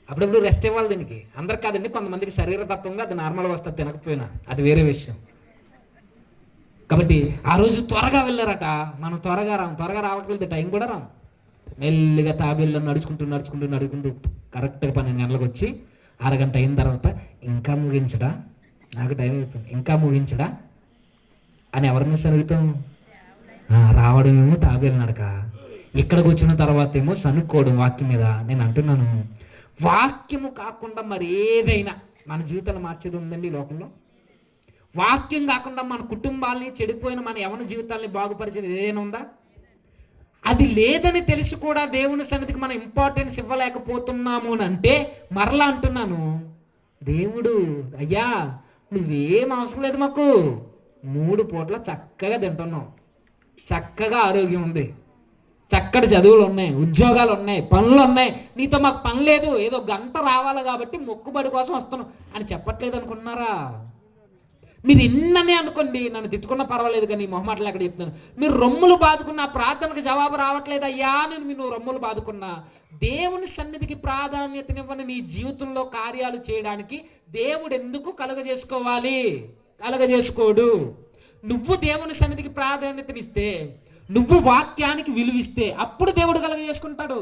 S2: అప్పుడప్పుడు రెస్ట్ ఇవ్వాలి దీనికి. అందరికి కాదండి, కొంతమందికి శరీరతత్వంగా అది నార్మల్గా వస్తుంది తినకపోయినా, అది వేరే విషయం. కాబట్టి ఆ రోజు త్వరగా వెళ్ళారట. మనం త్వరగా రావట్లేదు, టైం కూడా రాం. మెల్లిగా తాబేళ్ళు నడుచుకుంటూ కరెక్ట్గా 12 గంటలకు వచ్చి అరగంట అయిన తర్వాత ఇంకా ముగించడా, నాకు టైం అయిపోయింది, ఇంకా ముగించడా అని ఎవరిని అడుగుతాం? రావడమేమో తాబేలు నడక, ఇక్కడికి వచ్చిన తర్వాత ఏమో సనుక్కోవడం వాక్యం మీద. నేను అంటున్నాను, వాక్యము కాకుండా మరి ఏదైనా మన జీవితాన్ని మార్చేది ఉందండి ఈ లోకంలో? వాక్యం కాకుండా మన కుటుంబాలని, చెడిపోయిన మన యవన జీవితాలని బాగుపరిచేది ఏదైనా ఉందా? అది లేదని తెలిసి కూడా దేవుని సన్నిధికి మనం ఇంపార్టెన్స్ ఇవ్వలేకపోతున్నాము అని అంటే, మరలా అంటున్నాను, దేవుడు అయ్యా నువ్వేం అవసరం లేదు, మాకు 3 పూట్ల చక్కగా తింటున్నావు, చక్కగా ఆరోగ్యం ఉంది, చక్కటి చదువులు ఉన్నాయి, ఉద్యోగాలు ఉన్నాయి, పనులు ఉన్నాయి, నీతో మాకు పని లేదు, ఏదో గంట రావాలి కాబట్టి మొక్కుబడి కోసం వస్తున్నాం అని చెప్పట్లేదు అనుకుంటున్నారా? మీరు ఎన్ననే అనుకోండి, నన్ను తిట్టుకున్నా పర్వాలేదు, కానీ మొహమాటలు ఎక్కడ చెప్తాను. మీరు రొమ్ములు బాదుకున్న ప్రార్థనకు జవాబు రావట్లేదు అయ్యా, నేను మీరు రొమ్ములు బాదుకున్నా. దేవుని సన్నిధికి ప్రాధాన్యతనివ్వని నీ జీవితంలో కార్యాలు చేయడానికి దేవుడు ఎందుకు కలగజేసుకోడు? నువ్వు దేవుని సన్నిధికి ప్రాధాన్యతనిస్తే, నువ్వు వాక్యానికి విలువిస్తే, అప్పుడు దేవుడు కలగజేసుకుంటాడు,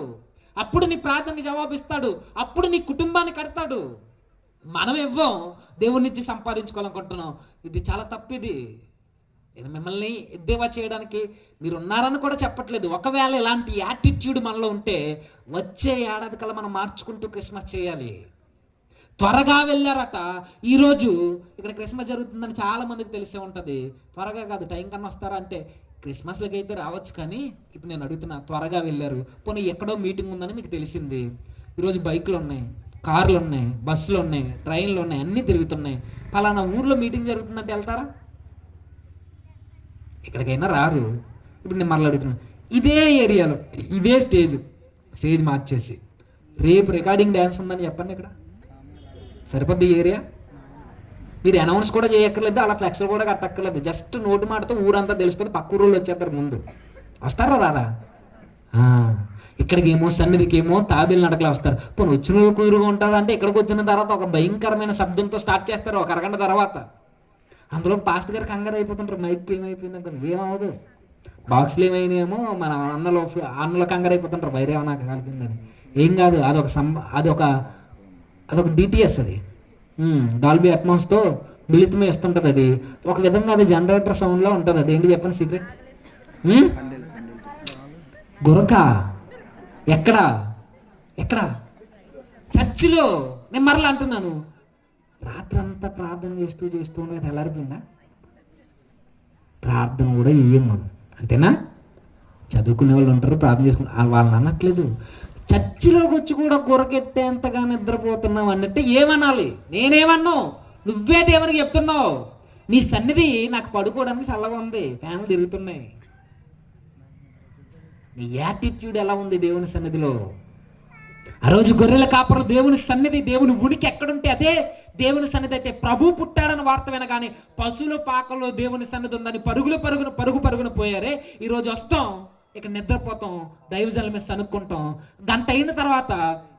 S2: అప్పుడు నీ ప్రార్థనకి జవాబు ఇస్తాడు, అప్పుడు నీ కుటుంబాన్ని కడతాడు. మనం ఇవ్వం, దేవుడి నుంచి సంపాదించుకోవాలనుకుంటున్నాం. ఇది చాలా తప్పిది. నేను మిమ్మల్ని ఎద్దేవా చేయడానికి మీరు ఉన్నారని కూడా చెప్పట్లేదు. ఒకవేళ ఇలాంటి యాటిట్యూడ్ మనలో ఉంటే వచ్చే ఏడాది కల్లా మనం మార్చుకుంటూ క్రిస్మస్ చేయాలి. త్వరగా వెళ్ళారట. ఈరోజు ఇక్కడ క్రిస్మస్ జరుగుతుందని చాలామందికి తెలిసే ఉంటుంది. త్వరగా కాదు, టైం కన్నా వస్తారా అంటే క్రిస్మస్లకి అయితే రావచ్చు, కానీ ఇప్పుడు నేను అడుగుతున్నా, త్వరగా వెళ్ళారు. పోనీ ఎక్కడో మీటింగ్ ఉందని మీకు తెలిసింది. ఈరోజు బైకులు ఉన్నాయి, కార్లు ఉన్నాయి, బస్సులు ఉన్నాయి, ట్రైన్లు ఉన్నాయి, అన్నీ తిరుగుతున్నాయి. పలానా ఊర్లో మీటింగ్ జరుగుతుందంటే వెళ్తారా? ఎక్కడికైనా రారు. ఇప్పుడు నేను మరలా అడుగుతున్నాను, ఇదే ఏరియాలో ఇదే స్టేజ్ మార్చేసి రేపు రికార్డింగ్ డ్యాన్స్ ఉందని చెప్పండి, ఇక్కడ సరిపోద్ది ఏరియా. మీరు అనౌన్స్ కూడా చేయక్కర్లేదు, అలా ఫ్లెక్స్లు కూడా కట్టక్కర్లేదు. జస్ట్ నోటి మాటతో ఊరంతా తెలిసిపోతే పక్క ఊళ్ళో వచ్చేస్తారు. ముందు వస్తారా రారా? ఇక్కడికి ఏమో సన్నిధికి ఏమో తాబేలు నడకలా వస్తారు. పోనీ వచ్చిన కుదురుగా ఉంటారు అంటే ఇక్కడికి వచ్చిన తర్వాత ఒక భయంకరమైన శబ్దంతో స్టార్ట్ చేస్తారు ఒక అరగంట తర్వాత. అందులో పాస్ట్ గారు కంగారు అయిపోతుంటారు, మైక్ ఏమైపోయింది అనుకోండి, ఏమవదు. బాక్స్లు ఏమైనాయేమో మన అన్నలో కంగారు అయిపోతుంటారు, వైరేమో నాకు కలిపిందని. ఏం కాదు, అదొక డిటిఎస్, అది డాల్బీ అట్మాస్తో మిళితమే ఇస్తుంటుంది. అది ఒక విధంగా అది జనరేటర్ సౌండ్లో ఉంటుంది. అది ఏంటి చెప్పండి సీక్రెట్? గురక. ఎక్కడ చర్చిలో. నేను మరలా అంటున్నాను, రాత్రంతా ప్రార్థన చేస్తూ ఉండగా తెల్లారిపోయిందా? ప్రార్థన కూడా మనం అంతేనా? చదువుకునే వాళ్ళు ఉంటారు, ప్రార్థన చేసుకుంటారు, వాళ్ళని అనట్లేదు. చర్చిలోకి వచ్చి కూడా గురకెట్టేంతగా నిద్రపోతున్నావు అన్నట్టు ఏమనాలి? నేనేమన్నా, నువ్వే దేవునికి చెప్తున్నావు. నీ సన్నిధి నాకు పడుకోవడానికి చల్లగా ఉంది, ఫ్యాన్లు తిరుగుతున్నాయి. నీ యాటిట్యూడ్ ఎలా ఉంది దేవుని సన్నిధిలో? ఆ రోజు గొర్రెల కాపరులు దేవుని సన్నిధి, దేవుని ఉనికి ఎక్కడుంటే అదే దేవుని సన్నిధి. అయితే ప్రభు పుట్టాడని వార్త వినగానే పశువుల పాకల్లో దేవుని సన్నిధి ఉందని పరుగున పోయారే. ఈరోజు వస్తాం, ఇక్కడ నిద్రపోతాం, దైవజనుల మీద సనుక్కుంటాం. గంట అయిన తర్వాత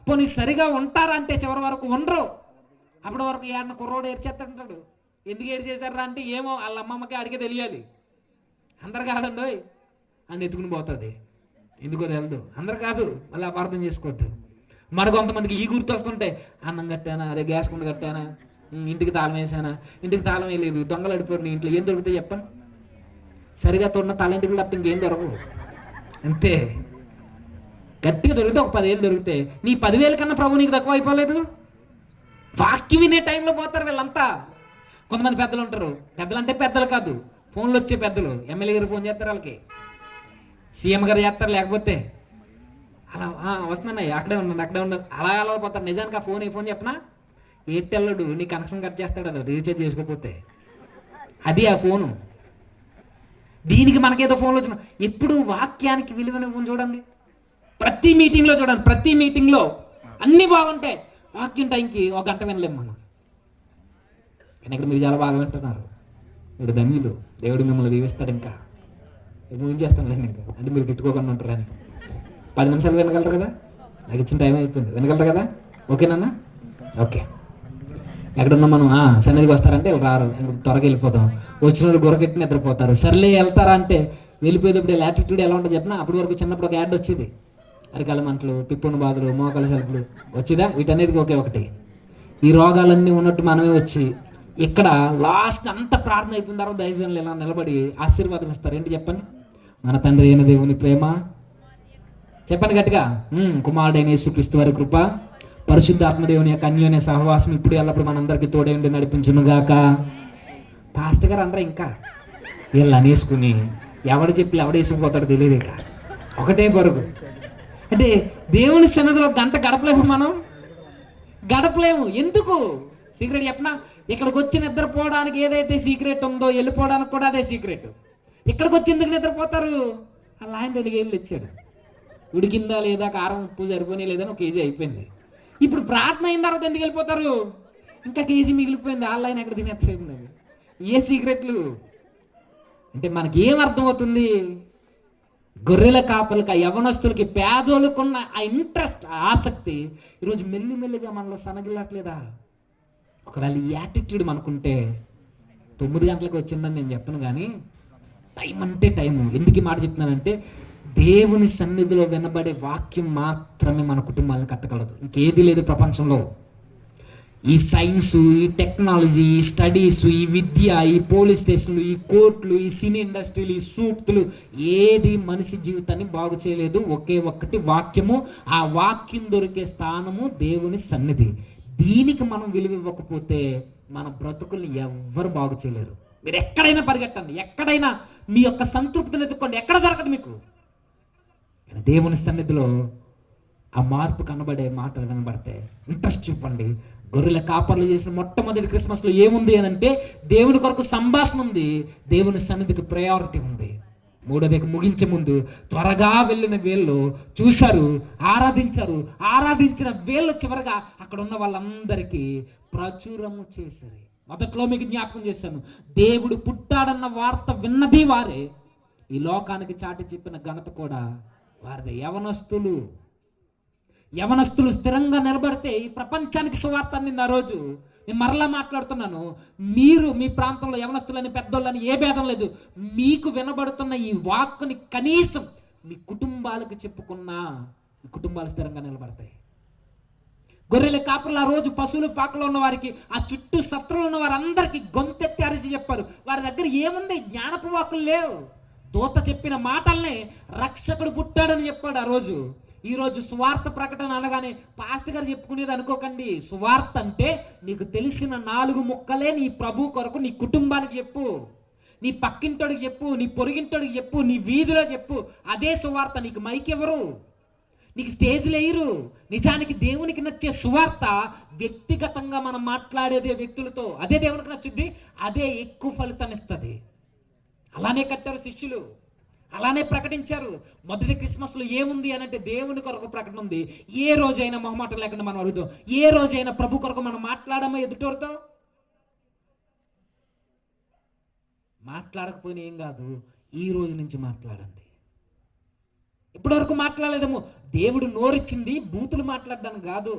S2: పోనీ సరిగా ఉంటారా అంటే చివరి వరకు ఉండరు. అప్పటి వరకు ఏడన కుర్రోడు ఏడ్చేస్తుంటాడు. ఎందుకు ఏడు చేశారా అంటే ఏమో వాళ్ళ అమ్మమ్మకి అడిగే తెలియాలి. అందరు కాదండి అని ఎత్తుకుని పోతుంది, ఎందుకో తెలదు. అందరు కాదు, మళ్ళీ అపార్థం చేసుకోవద్దు. మన కొంతమందికి ఈ గుర్తు వస్తుంటాయి, అన్నం కట్టానా, అదే గ్యాస్ కుండ కట్టానా, ఇంటికి తాళం వేసానా, ఇంటికి తాళం వేయలేదు, దొంగలు అడిపోరు, నీ ఇంట్లో ఏం దొరుకుతాయి చెప్పండి? సరిగా తోడిన తలంటికి తప్ప ఇంకేం దొరకవు. అంతే, గట్టిగా దొరికితే ఒక 10,000 దొరుకుతాయి. నీ 10,000 కన్నా ప్రభు నీకు తక్కువ అయిపోలేదు. వాక్యం వినే టైంలో పోతారు వీళ్ళంతా. కొంతమంది పెద్దలు ఉంటారు, పెద్దలు అంటే పెద్దలు కాదు, ఫోన్లు వచ్చే పెద్దలు. ఎమ్మెల్యే గారు ఫోన్ చేస్తారు, వాళ్ళకి సీఎం గారు చేస్తారు, లేకపోతే అలా వస్తున్నాయి, అక్కడే ఉన్నాడు అలా పోతారు. నిజానికి ఆ ఫోన్ చెప్పనా, ఎయిర్టెల్లుడు నీ కనెక్షన్ కట్ చేస్తాడు, అది రీఛార్జ్ చేసుకోకపోతే. అది ఆ ఫోను. దీనికి మనకేదో ఫోన్లు వచ్చిన. ఎప్పుడు వాక్యానికి విలువనివ్వని చూడండి. ప్రతి మీటింగ్లో అన్నీ బాగుంటాయి, వాక్యం టైంకి 1 గంట వినలేము మనం. కానీ ఇక్కడ మీరు చాలా బాగా వింటున్నారు. మీరు ధన్యులు, దేవుడు మిమ్మల్ని దీవిస్తాడు. ఇంకా ముగించేస్తాను లేండి, ఇంకా అంటే మీరు తిట్టుకోకుండా ఉంటారు అని. 10 నిమిషాలు వినగలరు కదా, నాకు ఇచ్చిన టైం అయిపోయింది, వినగలరు కదా? ఓకేనా? ఓకే. ఎక్కడున్నా మనం సన్నిధికి వస్తారంటే వీళ్ళు రారు, ఇంక త్వరగా వెళ్ళిపోతాం. వచ్చిన వాళ్ళు గురకెట్టి నిద్రపోతారు. సర్లే వెళ్తారా అంటే వెళ్ళిపోయేటప్పుడు యాటిట్యూడ్ ఎలా ఉంటుందో చెప్పిన. అప్పటి వరకు చిన్నప్పుడు ఒక యాడ్ వచ్చేది, అరికాల మంటలు, పిప్పున బాధలు, మోకాల సెల్పులు వచ్చేదా? వీటన్నిటికీ ఒకే ఒకటి, ఈ రోగాలన్నీ ఉన్నట్టు మనమే వచ్చి ఇక్కడ లాస్ట్ అంత ప్రార్థన అయిపోయిన తర్వాత దైవజనులు ఇలా నిలబడి ఆశీర్వాదం ఇస్తారు. ఏంటి చెప్పండి? మన తండ్రి అయిన దేవుని ప్రేమ, చెప్పండి గట్టిగా, కుమారుడైన యేసుక్రీస్తు వారి కృప, పరిశుద్ధాత్మ దేవుని యొక్క అన్యోన్య సహవాసం ఇప్పుడు ఎల్లప్పుడు మనందరికీ తోడే ఉండి నడిపించునుగాక. పాస్టర్ గారు అనరా ఇంకా? వీళ్ళు అనేసుకుని ఎవడు చెప్పి ఎవడ వేసుకుపోతాడో తెలియదు. ఇక ఒకటే పరుగు. అంటే దేవుని సన్నిధిలో గంట గడపలేము, మనం గడపలేము. ఎందుకు? సీక్రెట్ చెప్పనా? ఇక్కడికి వచ్చి నిద్రపోవడానికి ఏదైతే సీక్రెట్ ఉందో వెళ్ళిపోవడానికి కూడా అదే సీక్రెట్. ఇక్కడికి వచ్చి ఎందుకు నిద్రపోతారు? అలా ఆయన 2 కేజీలు ఇచ్చాడు, ఉడికిందా లేదా, కారం ఉప్పు సరిపోయినా లేదని 1 కేజీ అయిపోయింది. ఇప్పుడు ప్రార్థన అయిన తర్వాత ఎందుకు వెళ్ళిపోతారు? ఇంకా కేజీ మిగిలిపోయింది, ఆన్లైన్ ఎక్కడ తినేస్తారు. ఏ సీక్రెట్లు అంటే మనకి ఏం అర్థమవుతుంది? గొర్రెల కాపలకి, ఆ యవనస్తులకి, పేదోళ్ళకున్న ఆ ఇంట్రెస్ట్, ఆ ఆసక్తి ఈరోజు మెల్లిమెల్లిగా మనలో సనగిలట్లేదా? ఒకవేళ ఈ యాటిట్యూడ్ మనకుంటే 9 గంటలకు వచ్చిందని నేను చెప్పను, కానీ టైం అంటే టైము. ఎందుకు ఈ మాట చెప్తున్నానంటే దేవుని సన్నిధిలో వినబడే వాక్యం మాత్రమే మన కుటుంబాలను కట్టగలదు, ఇంకేది లేదు ప్రపంచంలో. ఈ సైన్స్, ఈ టెక్నాలజీ, ఈ స్టడీస్, ఈ విద్య, ఈ పోలీస్ స్టేషన్లు, ఈ కోర్టులు, ఈ సినీ ఇండస్ట్రీలు, ఈ సూక్తులు ఏది మనిషి జీవితాన్ని బాగు చేయలేదు. ఒకే ఒక్కటి వాక్యము. ఆ వాక్యం దొరికే స్థానము దేవుని సన్నిధి. దీనికి మనం విలువ ఇవ్వకపోతే మన బ్రతుకుల్ని ఎవ్వరు బాగు చేయలేరు. మీరు ఎక్కడైనా పరిగెట్టండి, ఎక్కడైనా మీ యొక్క సంతృప్తిని ఎత్తుక్కోండి, ఎక్కడ దొరకదు మీకు. దేవుని సన్నిధిలో ఆ మార్పు కనబడే మాటలు వినబడితే ఇంట్రెస్ట్ చూపండి. గొర్రెల కాపర్లు చేసిన మొట్టమొదటి క్రిస్మస్లో ఏముంది అని అంటే దేవుని కొరకు సంభాషణ ఉంది, దేవుని సన్నిధికి ప్రయారిటీ ఉంది. 3వది ముగించే ముందు త్వరగా వెళ్ళిన వీళ్ళు చూశారు, ఆరాధించారు. ఆరాధించిన వీళ్ళు చివరగా అక్కడ ఉన్న వాళ్ళందరికీ ప్రచురము చేశారు. మొదట్లో మీకు జ్ఞాపకం చేశాను, దేవుడు పుట్టాడన్న వార్త విన్నది వారే, ఈ లోకానికి చాటి చెప్పిన ఘనత కూడా వారిదే. యవనస్తులు స్థిరంగా నిలబడితే ఈ ప్రపంచానికి సువార్త అందింది. ఆ రోజు నేను మరలా మాట్లాడుతున్నాను, మీరు మీ ప్రాంతంలో యవనస్తులని పెద్దోళ్ళని ఏ భేదం లేదు, మీకు వినబడుతున్న ఈ వాక్కుని కనీసం మీ కుటుంబాలకు చెప్పుకున్నా మీ కుటుంబాలు స్థిరంగా నిలబడతాయి. గొర్రెల కాపర్లు ఆ రోజు పశువుల పాకలో ఉన్న వారికి, ఆ చుట్టూ శత్రువులు ఉన్న వారందరికీ గొంతెత్తి అరిచి చెప్పారు. వారి దగ్గర ఏముంది? జ్ఞానపు వాక్కులు లేవు. దూత చెప్పిన మాటల్నే రక్షకుడు పుట్టాడని చెప్పాడు ఆ రోజు. ఈరోజు సువార్త ప్రకటన అనగానే పాస్టర్ గారు చెప్పుకునేది అనుకోకండి. సువార్త అంటే నీకు తెలిసిన 4 ముక్కలే నీ ప్రభు కొరకు నీ కుటుంబానికి చెప్పు, నీ పక్కింటోడికి చెప్పు, నీ పొరుగింటోడికి చెప్పు, నీ వీధిలో చెప్పు. అదే సువార్త. నీకు మైక్ ఎవరు, నీకు స్టేజ్లు వేయరు. నిజానికి దేవునికి నచ్చే సువార్త వ్యక్తిగతంగా మనం మాట్లాడేదే వ్యక్తులతో, అదే దేవునికి నచ్చుద్ది, అదే ఎక్కువ ఫలితాన్ని ఇస్తుంది. అలానే కట్టారు శిష్యులు, అలానే ప్రకటించారు. మొదటి క్రిస్మస్లో ఏముంది అని అంటే దేవుని కొరకు ప్రకటన ఉంది. ఏ రోజైనా మొహమాటం లేకుండా మనం అడుగుతాం, ఏ రోజైనా ప్రభు కొరకు మనం మాట్లాడమో ఎదుటోరితో? మాట్లాడకపోయినా ఏం కాదు, ఈ రోజు నుంచి మాట్లాడండి. ఇప్పటివరకు మాట్లాడలేదేమో. దేవుడు నోరిచ్చింది బూతులు మాట్లాడడానికి కాదు.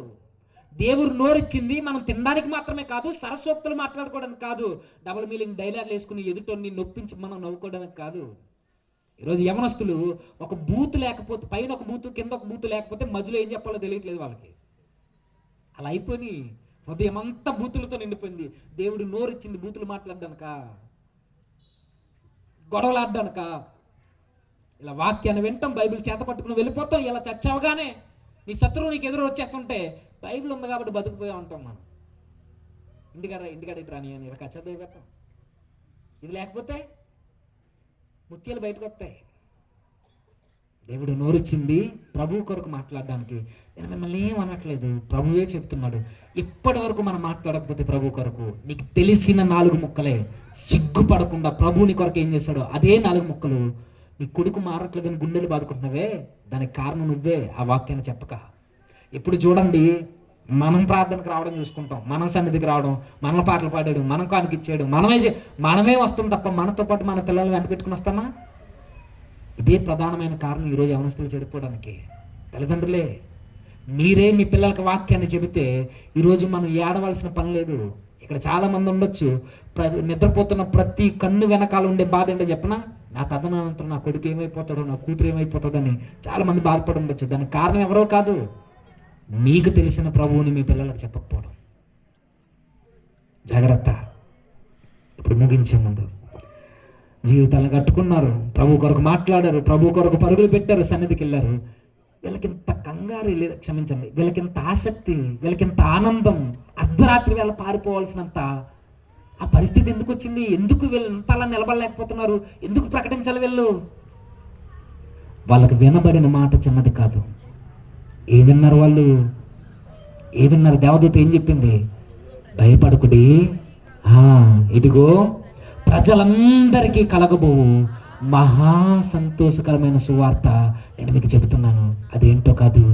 S2: దేవుడు నోరిచ్చింది మనం తినడానికి మాత్రమే కాదు, సరస్వక్తులు మాట్లాడుకోవడానికి కాదు, డబుల్ మీనింగ్ డైలాగులు వేసుకుని ఎదుటోని నొప్పించి మనం నవ్వుకోవడానికి కాదు. ఈరోజు యవనస్తులు ఒక బూతు లేకపోతే, పైన ఒక బూతు కింద ఒక బూతు లేకపోతే మధ్యలో ఏం చెప్పాలో తెలియట్లేదు వాళ్ళకి. అలా అయిపోయి హృదయం అంతా బూతులతో నిండిపోయింది. దేవుడు నోరిచ్చింది బూతులు మాట్లాడడానిక, గొడవలాడడానిక? ఇలా వాక్యాన్ని వింటాం, బైబిల్ చేత పట్టుకుని వెళ్ళిపోతాం. ఇలా చచ్చవగానే నీ శత్రువు నీకు ఎదురు వచ్చేస్తుంటే బైబిల్ ఉంది కాబట్టి బతుకుపోయా ఉంటాం మనం. ఇంటికాడ ఇటు రాని అని ఇలా కచ్చదే పెడతాం. ఇది లేకపోతే ముత్యాలు బయటకు వస్తాయి. దేవుడు నోరిచ్చింది ప్రభు కొరకు మాట్లాడడానికి. నేను మిమ్మల్ని ఏం అనట్లేదు, ప్రభువే చెప్తున్నాడు. ఇప్పటి వరకు మనం మాట్లాడకపోతే ప్రభు కొరకు నీకు తెలిసిన 4 ముక్కలే, సిగ్గుపడకుండా ప్రభుని కొరకు ఏం చేశాడో అదే 4 ముక్కలు. నీ కొడుకు మారట్లేదని గుండెలు బాదుకుంటున్నావే, దానికి కారణం నువ్వే. ఆ వాక్యాన్ని చెప్పక ఇప్పుడు చూడండి,
S1: మనం ప్రార్థనకు రావడం చూసుకుంటాం, మనం సన్నిధికి రావడం, మన పాటలు పాడేయడం, మనం కానుకిచ్చేయడం, మనమే వస్తాం తప్ప మనతో పాటు మన పిల్లలు వెంట పెట్టుకుని వస్తామా? ఇదే ప్రధానమైన కారణం ఈరోజు యవనస్తులు చెడిపోవడానికి. తల్లిదండ్రులే, మీరే మీ పిల్లలకి వాక్యాన్ని చెబితే ఈరోజు మనం ఏడవలసిన పని లేదు. ఇక్కడ చాలామంది ఉండొచ్చు, నిద్రపోతున్న ప్రతి కన్ను వెనకాల ఉండే బాధ ఏంటో చెప్పనా? నా తదనంతరం నా కొడుకు ఏమైపోతాడో, నా కూతురు ఏమైపోతాడో అని చాలామంది బాధపడి ఉండొచ్చు. దానికి కారణం ఎవరో కాదు, మీకు తెలిసిన ప్రభువుని మీ పిల్లలకు చెప్పకపోవడం. జాగ్రత్త. ఇప్పుడు ముగించే ముందు జీవితాలను కట్టుకున్నారు, ప్రభు కొరకు మాట్లాడారు, ప్రభు కొరకు పరుగులు పెట్టారు, సన్నిధికి వెళ్ళారు. వీళ్ళకింత కంగారు లేదు, క్షమించండి, వీళ్ళకింత ఆసక్తి, వీళ్ళకింత ఆనందం, అర్ధరాత్రి వేళ పారిపోవాల్సినంత ఆ పరిస్థితి ఎందుకు వచ్చింది? ఎందుకు వీళ్ళు ఇంతలా నిలబడలేకపోతున్నారు? ఎందుకు ప్రకటించాలి వీళ్ళు? వాళ్ళకి వినబడిన మాట చిన్నది కాదు. ఏం విన్నారు వాళ్ళు? ఏం విన్నారు? దేవదూత ఏం చెప్పింది? భయపడకుడి, ఇదిగో ప్రజలందరికీ కలగబోవు మహా సంతోషకరమైన సువార్త నేను మీకు చెబుతున్నాను. అదేంటో కాదు,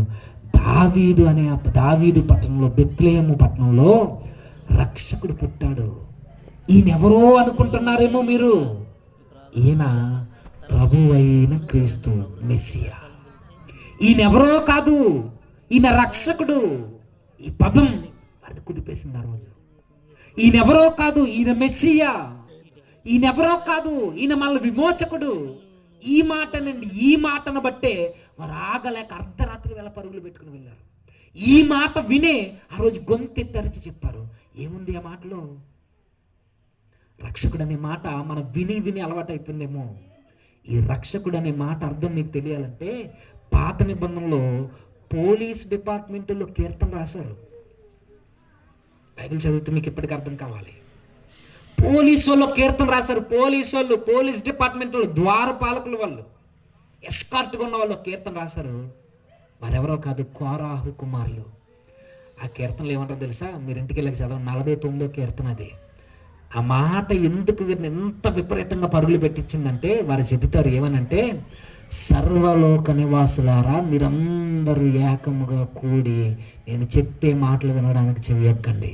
S1: దావీదు పట్టణంలో, బెత్లెహేము పట్టణంలో రక్షకుడు పుట్టాడు. ఈయనెవరో అనుకుంటున్నారేమో మీరు, ఈయన ప్రభువైన క్రీస్తు మెస్సియా. ఈయనెవరో కాదు, ఈయన రక్షకుడు. ఈ పదం వారిని కుదిపేసింది ఆ రోజు. ఈయనెవరో కాదు, ఈయన మెస్సియా. ఈయనెవరో కాదు, ఈయన మళ్ళీ విమోచకుడు. ఈ మాటను బట్టే వారు ఆగలేక అర్ధరాత్రి వేళ పరుగులు పెట్టుకుని వెళ్ళారు. ఈ మాట వినే ఆ రోజు గొంతెత్తరిచి చెప్పారు. ఏముంది ఆ మాటలో? రక్షకుడు అనే మాట మనం విని అలవాటు అయిపోయిందేమో. ఈ రక్షకుడు అనే మాట అర్థం మీకు తెలియాలంటే, పాత నిబంధనలో పోలీస్ డిపార్ట్మెంట్లో కీర్తన రాశారు. బైబిల్ చదివితే మీకు ఇప్పటికీ అర్థం కావాలి. పోలీసు వాళ్ళు కీర్తన రాశారు. పోలీస్ డిపార్ట్మెంట్లో ద్వారపాలకులు, వాళ్ళు ఎస్కార్ట్గా ఉన్న వాళ్ళు కీర్తన రాశారు. మరెవరో కాదు, కోరాహు కుమారులు. ఆ కీర్తనలు ఏమంటారో తెలుసా? మీరు ఇంటికి వెళ్ళక చదవండి, 49వ కీర్తన అది. ఆ మాట ఎందుకు వీరిని ఎంత విపరీతంగా పరుగులు పెట్టించిందంటే, వారు చెబుతారు ఏమనంటే, సర్వలోక నివాసులారా, మీరందరూ ఏకముగా కూడి నేను చెప్పే మాటలు వినడానికి చెవియక్కండి.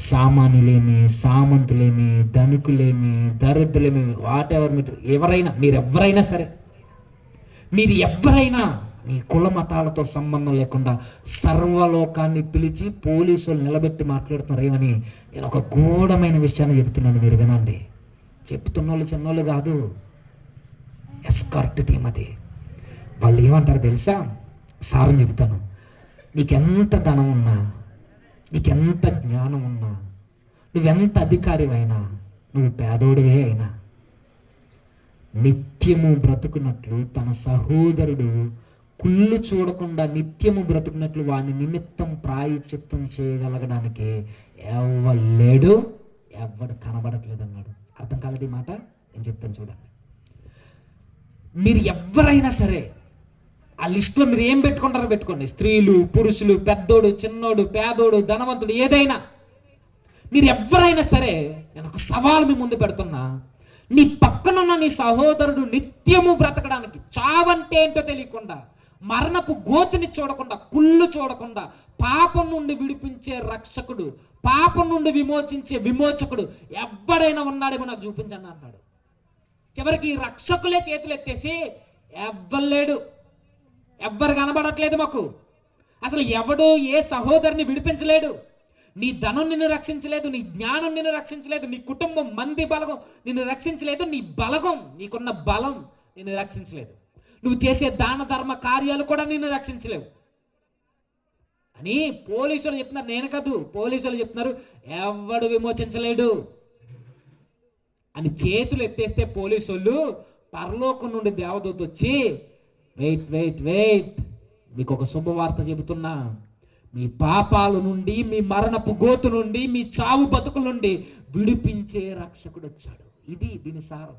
S1: సామాన్యులేమి, సామంతులేమి, ధనికులేమి, దరిద్రులేమి, వాటెవర్, మీరు ఎవరైనా మీ కుల మతాలతో సంబంధం లేకుండా సర్వలోకాన్ని పిలిచి పోలీసులు నిలబెట్టి మాట్లాడుతున్నారు. ఏమని? నేను ఒక గూఢమైన విషయాన్ని చెప్తున్నాను, మీరు వినండి. చెప్తున్న వాళ్ళు చిన్నోళ్ళు కాదు, ఎస్కార్ట్ టీం అది. వాళ్ళు ఏమంటారు తెలుసా? సారం చెబుతాను. నీకెంత ధనం ఉన్నా, నీకెంత జ్ఞానం ఉన్నా, నువ్వెంత అధికారివైనా, నువ్వు పేదోడివే అయినా, నిత్యము బ్రతుకున్నట్లు తన సహోదరుడు కుళ్ళు చూడకుండా నిత్యము బ్రతుకున్నట్లు వాని నిమిత్తం ప్రాయశ్చిత్తం చేయగలగడానికి ఎవడు కనబడట్లేదు అన్నాడు. అర్థం కాలేదు ఈ మాట? నేను చెప్తాను చూడండి. మీరు ఎవరైనా సరే ఆ లిస్టులో మీరు ఏం పెట్టుకుంటారో పెట్టుకోండి. స్త్రీలు, పురుషులు, పెద్దోడు, చిన్నోడు, పేదోడు, ధనవంతుడు, ఏదైనా మీరు ఎవరైనా సరే, నేను ఒక సవాల్ మీ ముందు పెడుతున్నా. నీ పక్కనున్న నీ సహోదరుడు నిత్యము బ్రతకడానికి, చావంటే ఏంటో తెలియకుండా, మరణపు గోతిని చూడకుండా, కుళ్ళు చూడకుండా, పాపం నుండి విడిపించే రక్షకుడు, పాపం నుండి విమోచించే విమోచకుడు ఎవడైనా ఉన్నాడేమో నాకు చూపించండి అన్నాడు. చివరికి రక్షకులే చేతులు ఎత్తేసి, ఎవ్వలేడు, ఎవ్వరు కనబడట్లేదు మాకు, అసలు ఎవడో ఏ సహోదరుని విడిపించలేడు. నీ ధనం నిన్ను రక్షించలేదు, నీ జ్ఞానం నిన్ను రక్షించలేదు, నీ కుటుంబం మంది బలగం నిన్ను రక్షించలేదు, నీ బలగం, నీకున్న బలం నిన్ను రక్షించలేదు, నువ్వు చేసే దాన ధర్మ కార్యాలు కూడా నిన్ను రక్షించలేవు అని పోలీసులు చెప్తున్నారు. నేను కాదు, పోలీసులు చెప్తున్నారు, ఎవడు విమోచించలేడు అని చేతులు ఎత్తేస్తే పోలీసు వాళ్ళు పరలోకం నుండి దేవదూత వచ్చి, వెయిట్, మీకు ఒక శుభవార్త చెబుతున్నా, మీ పాపాల నుండి, మీ మరణపు గోతు నుండి, మీ చావు బతుకుల నుండి విడిపించే రక్షకుడు వచ్చాడు. ఇది దీని సారం.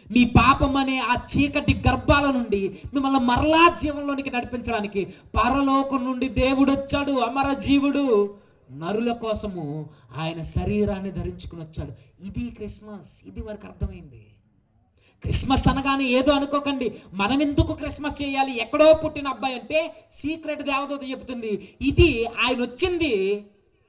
S1: మీ పాపం అనే ఆ చీకటి గర్భాల నుండి మిమ్మల్ని మరలా జీవంలోనికి నడిపించడానికి పరలోకం నుండి దేవుడు వచ్చాడు. అమర జీవుడు నరుల కోసము ఆయన శరీరాన్ని ధరించుకుని వచ్చాడు. ఇది క్రిస్మస్. ఇది వారికి అర్థమైంది.
S2: క్రిస్మస్ అనగానే ఏదో అనుకోకండి. మనం ఎందుకు క్రిస్మస్ చేయాలి? ఎక్కడో పుట్టిన అబ్బాయి అంటే సీక్రెట్ దేవదూత చెబుతుంది, ఇది ఆయన వచ్చింది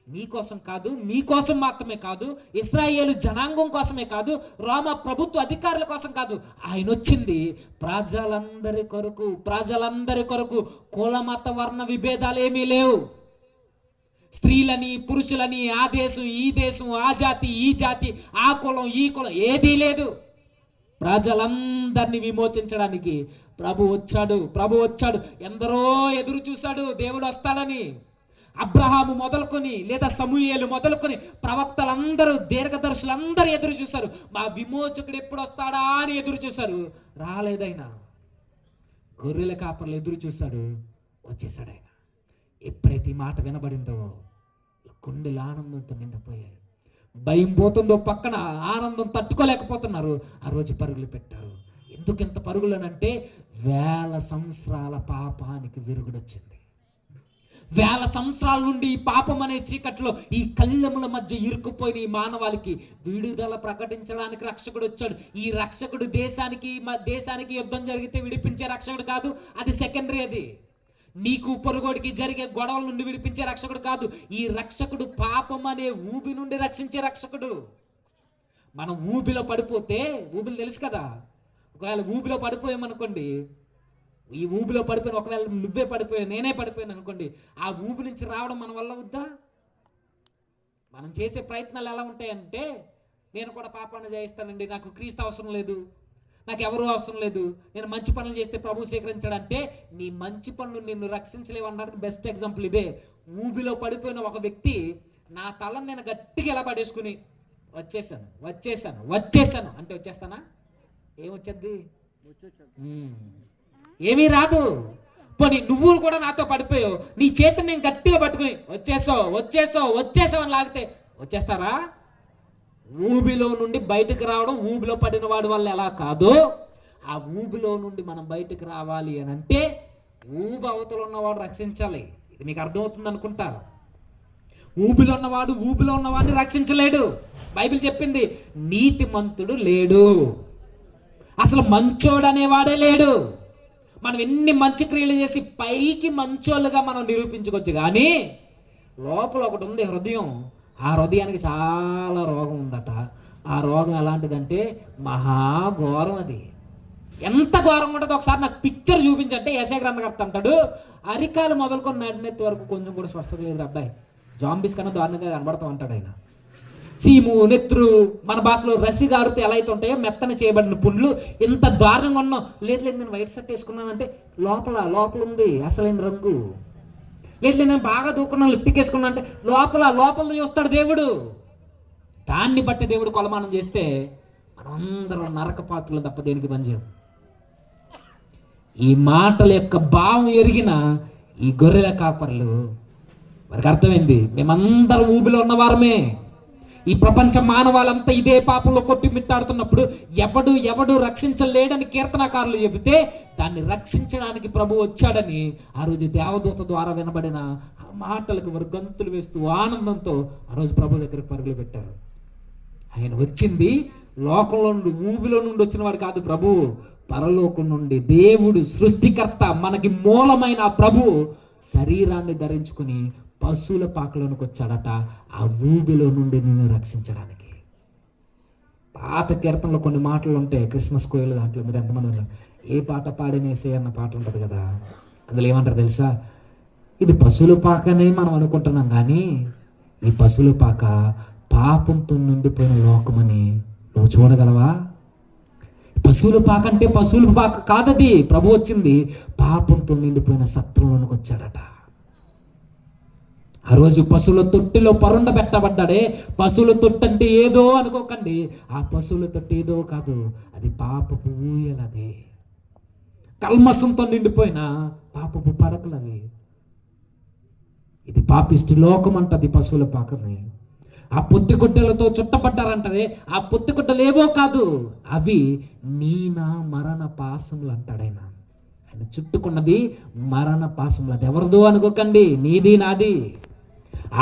S2: మీకోసం కాదు, మీకోసం మాత్రమే కాదు, ఇశ్రాయేలు జనాంగం కోసమే కాదు, రోమా ప్రభుత్వ అధికారుల కోసం కాదు, ఆయన వచ్చింది ప్రజలందరి కొరకు. కుల మత వర్ణ విభేదాలు ఏమీ లేవు. స్త్రీలని పురుషులని, ఆ దేశం ఈ దేశం, ఆ జాతి ఈ జాతి, ఆ కులం ఈ కులం ఏదీ లేదు. ప్రజలందరినీ విమోచించడానికి ప్రభు వచ్చాడు. ఎందరో ఎదురు చూశాడు దేవుడు వస్తాడని. అబ్రహాము మొదలుకొని లేదా సమూయేలు మొదలుకొని ప్రవక్తలందరూ, దీర్ఘదర్శులందరూ ఎదురు చూశారు. మా విమోచకుడు ఎప్పుడు వస్తాడా అని ఎదురు చూశారు. రాలేదైనా. గొర్రెల కాపర్లు ఎదురు చూశాడు, వచ్చేసాడు ఆయన. ఎప్పుడైతే ఈ మాట వినబడిందో గుండెలు ఆనందంతో నిండిపోయాయి. భయం పోతుందో పక్కన, ఆనందం తట్టుకోలేకపోతున్నారు. ఆ రోజు పరుగులు పెట్టారు. ఎందుకు ఇంత పరుగులనంటే 1000 సంవత్సరాల పాపానికి విరుగుడొచ్చింది. 1000 సంవత్సరాల నుండి ఈ పాపం అనే చీకట్లో, ఈ కళ్ళెముల మధ్య ఇరుక్కుపోయిన ఈ మానవాళికి విడుదల ప్రకటించడానికి రక్షకుడు వచ్చాడు. ఈ రక్షకుడు దేశానికి యుద్ధం జరిగితే విడిపించే రక్షకుడు కాదు, అది సెకండరీ. అది నీకు పొరుగోడికి జరిగే గొడవల నుండి విడిపించే రక్షకుడు కాదు. ఈ రక్షకుడు పాపం అనే ఊబి నుండి రక్షించే రక్షకుడు. మనం ఊబిలో పడిపోతే, ఊబిలు తెలుసు కదా, ఒకవేళ ఊబిలో పడిపోయామనుకోండి, ఈ ఊబిలో పడిపోయిన, ఒకవేళ నువ్వే పడిపోయా, నేనే పడిపోయాను అనుకోండి, ఆ ఊబి నుంచి రావడం మన వల్ల వద్దా? మనం చేసే ప్రయత్నాలు ఎలా ఉంటాయంటే, నేను కూడా పాపాన్ని జయిస్తానండి, నాకు క్రీస్తు అవసరం లేదు, నాకు ఎవరు అవసరం లేదు, నేను మంచి పనులు చేస్తే ప్రభు స్వీకరించాడంటే, నీ మంచి పనులు నిన్ను రక్షించలేవు అనడానికి బెస్ట్ ఎగ్జాంపుల్ ఇదే. ఊబిలో పడిపోయిన ఒక వ్యక్తి నా తలను నేను గట్టిగా ఎలా పడేసుకుని వచ్చేసాను అంటే వచ్చేస్తానా? ఏమొచ్చేది? ఏమీ రాదు. పోనీ నువ్వు కూడా నాతో పడిపోయావు, నీ చేతిని నేను గట్టిగా పట్టుకుని వచ్చేసావు అని లాగితే వచ్చేస్తారా? ఊబిలో నుండి బయటకు రావడం ఊబిలో పడిన వాడి వల్ల ఎలా కాదు, ఆ ఊబిలో నుండి మనం బయటకు రావాలి అని అంటే ఊబి అవతల ఉన్నవాడు రక్షించాలి. ఇది మీకు అర్థమవుతుంది అనుకుంటారు. ఊబిలో ఉన్నవాడిని రక్షించలేడు. బైబిల్ చెప్పింది నీతిమంతుడు లేడు, అసలు మంచోడు అనేవాడే లేడు. మనం ఎన్ని మంచి క్రియలు చేసి పైకి మంచోళ్ళుగా మనం నిరూపించుకోవచ్చు, కానీ లోపల ఒకటి ఉంది, హృదయం. ఆ హృదయానికి చాలా రోగం ఉందట. ఆ రోగం ఎలాంటిదంటే మహాఘోరం. అది ఎంత ఘోరంగా ఉంటుందో ఒకసారి నాకు పిక్చర్ చూపించంటే యెషయా గ్రంథకర్త అంటాడు, అరికాలు మొదలుకొని నడినెత్తి వరకు కొంచెం కూడా స్వస్థత లేదు అబ్బాయి, జాంబీస్ కన్నా దారుణంగా కనబడతాం అంటాడు ఆయన. చీము, నెత్తురు, మన భాషలో రసి గారితో ఎలా అయితే ఉంటాయో మెత్తన చేయబడిన పుండ్లు, ఇంత దారుణంగా ఉన్నాం. లేదు నేను వైట్ షర్ట్ వేసుకున్నానంటే లోపల ఉంది అసలైన రంగు. లేదు నేను బాగా దూకున్నాను, లిప్టిక్ వేసుకున్నా అంటే లోపల చూస్తాడు దేవుడు. దాన్ని బట్టి దేవుడు కొలమానం చేస్తే మనమందరం నరక పాత్రలు తప్ప దేనికి పనిచేయం. ఈ మాటల యొక్క భావం ఎరిగిన ఈ గొర్రెల కాపర్లు వారికి అర్థమైంది, మేమందరం ఊబిలో ఉన్నవారమే. ఈ ప్రపంచ మానవాళ్ళంతా ఇదే పాపంలో కొట్టిమిట్టాడుతున్నప్పుడు ఎవడు రక్షించలేడని కీర్తనకారులు చెబితే దాన్ని రక్షించడానికి ప్రభు వచ్చాడని ఆ రోజు దేవదూత ద్వారా వినబడిన ఆ మాటలకు వారు గంతులు వేస్తూ ఆనందంతో ఆ రోజు ప్రభు దగ్గరికి పరుగులు పెట్టారు. ఆయన వచ్చింది లోకంలో నుండి, ఊబిలో నుండి వచ్చిన వాడు కాదు ప్రభు, పరలోకం నుండి దేవుడు సృష్టికర్త, మనకి మూలమైన ఆ ప్రభు శరీరాన్ని ధరించుకుని పశువుల పాకలోనికి వచ్చాడట, ఆ ఊబిలో నుండి నిన్ను రక్షించడానికి. పాత కీర్తనలో కొన్ని మాటలు ఉంటాయి, క్రిస్మస్ కోయిలు దాంట్లో మీరు ఎంతమంది ఉన్నారు, ఏ పాట పాడినేసే అన్న పాట ఉంటుంది కదా, అందులో ఏమంటారు తెలుసా, ఇది పశువుల పాకనే మనం అనుకుంటున్నాం, కానీ ఈ పశువుల పాక పాపంతో నిండిపోయిన లోకమని నువ్వు చూడగలవా? పశువుల పాక అంటే పశువుల పాక కాదది. ప్రభు వచ్చింది పాపంతో నిండిపోయిన సత్రంలోనికి వచ్చాడట. ఆ రోజు పశువుల తొట్టిలో పరుండ పెట్టబడ్డాడే. పశువుల తొట్టి అంటే ఏదో అనుకోకండి, ఆ పశువుల తొట్టి ఏదో కాదు, అది పాపపు ఊయలది. కల్మసంతో నిండిపోయిన పాపపు పడకలవి. ఇది పాపిష్టి లోకం అంటది పశువుల పాకని. ఆ పొత్తిగుడ్డలతో చుట్టబడ్డారంటారే, ఆ పొత్తిగుడ్డలు ఏవో కాదు, అవి నా మరణ పాసములు అంటాడైనా. ఆయన చుట్టుకున్నది మరణ పాసములు. అది ఎవరిదో అనుకోకండి, నీది నాది.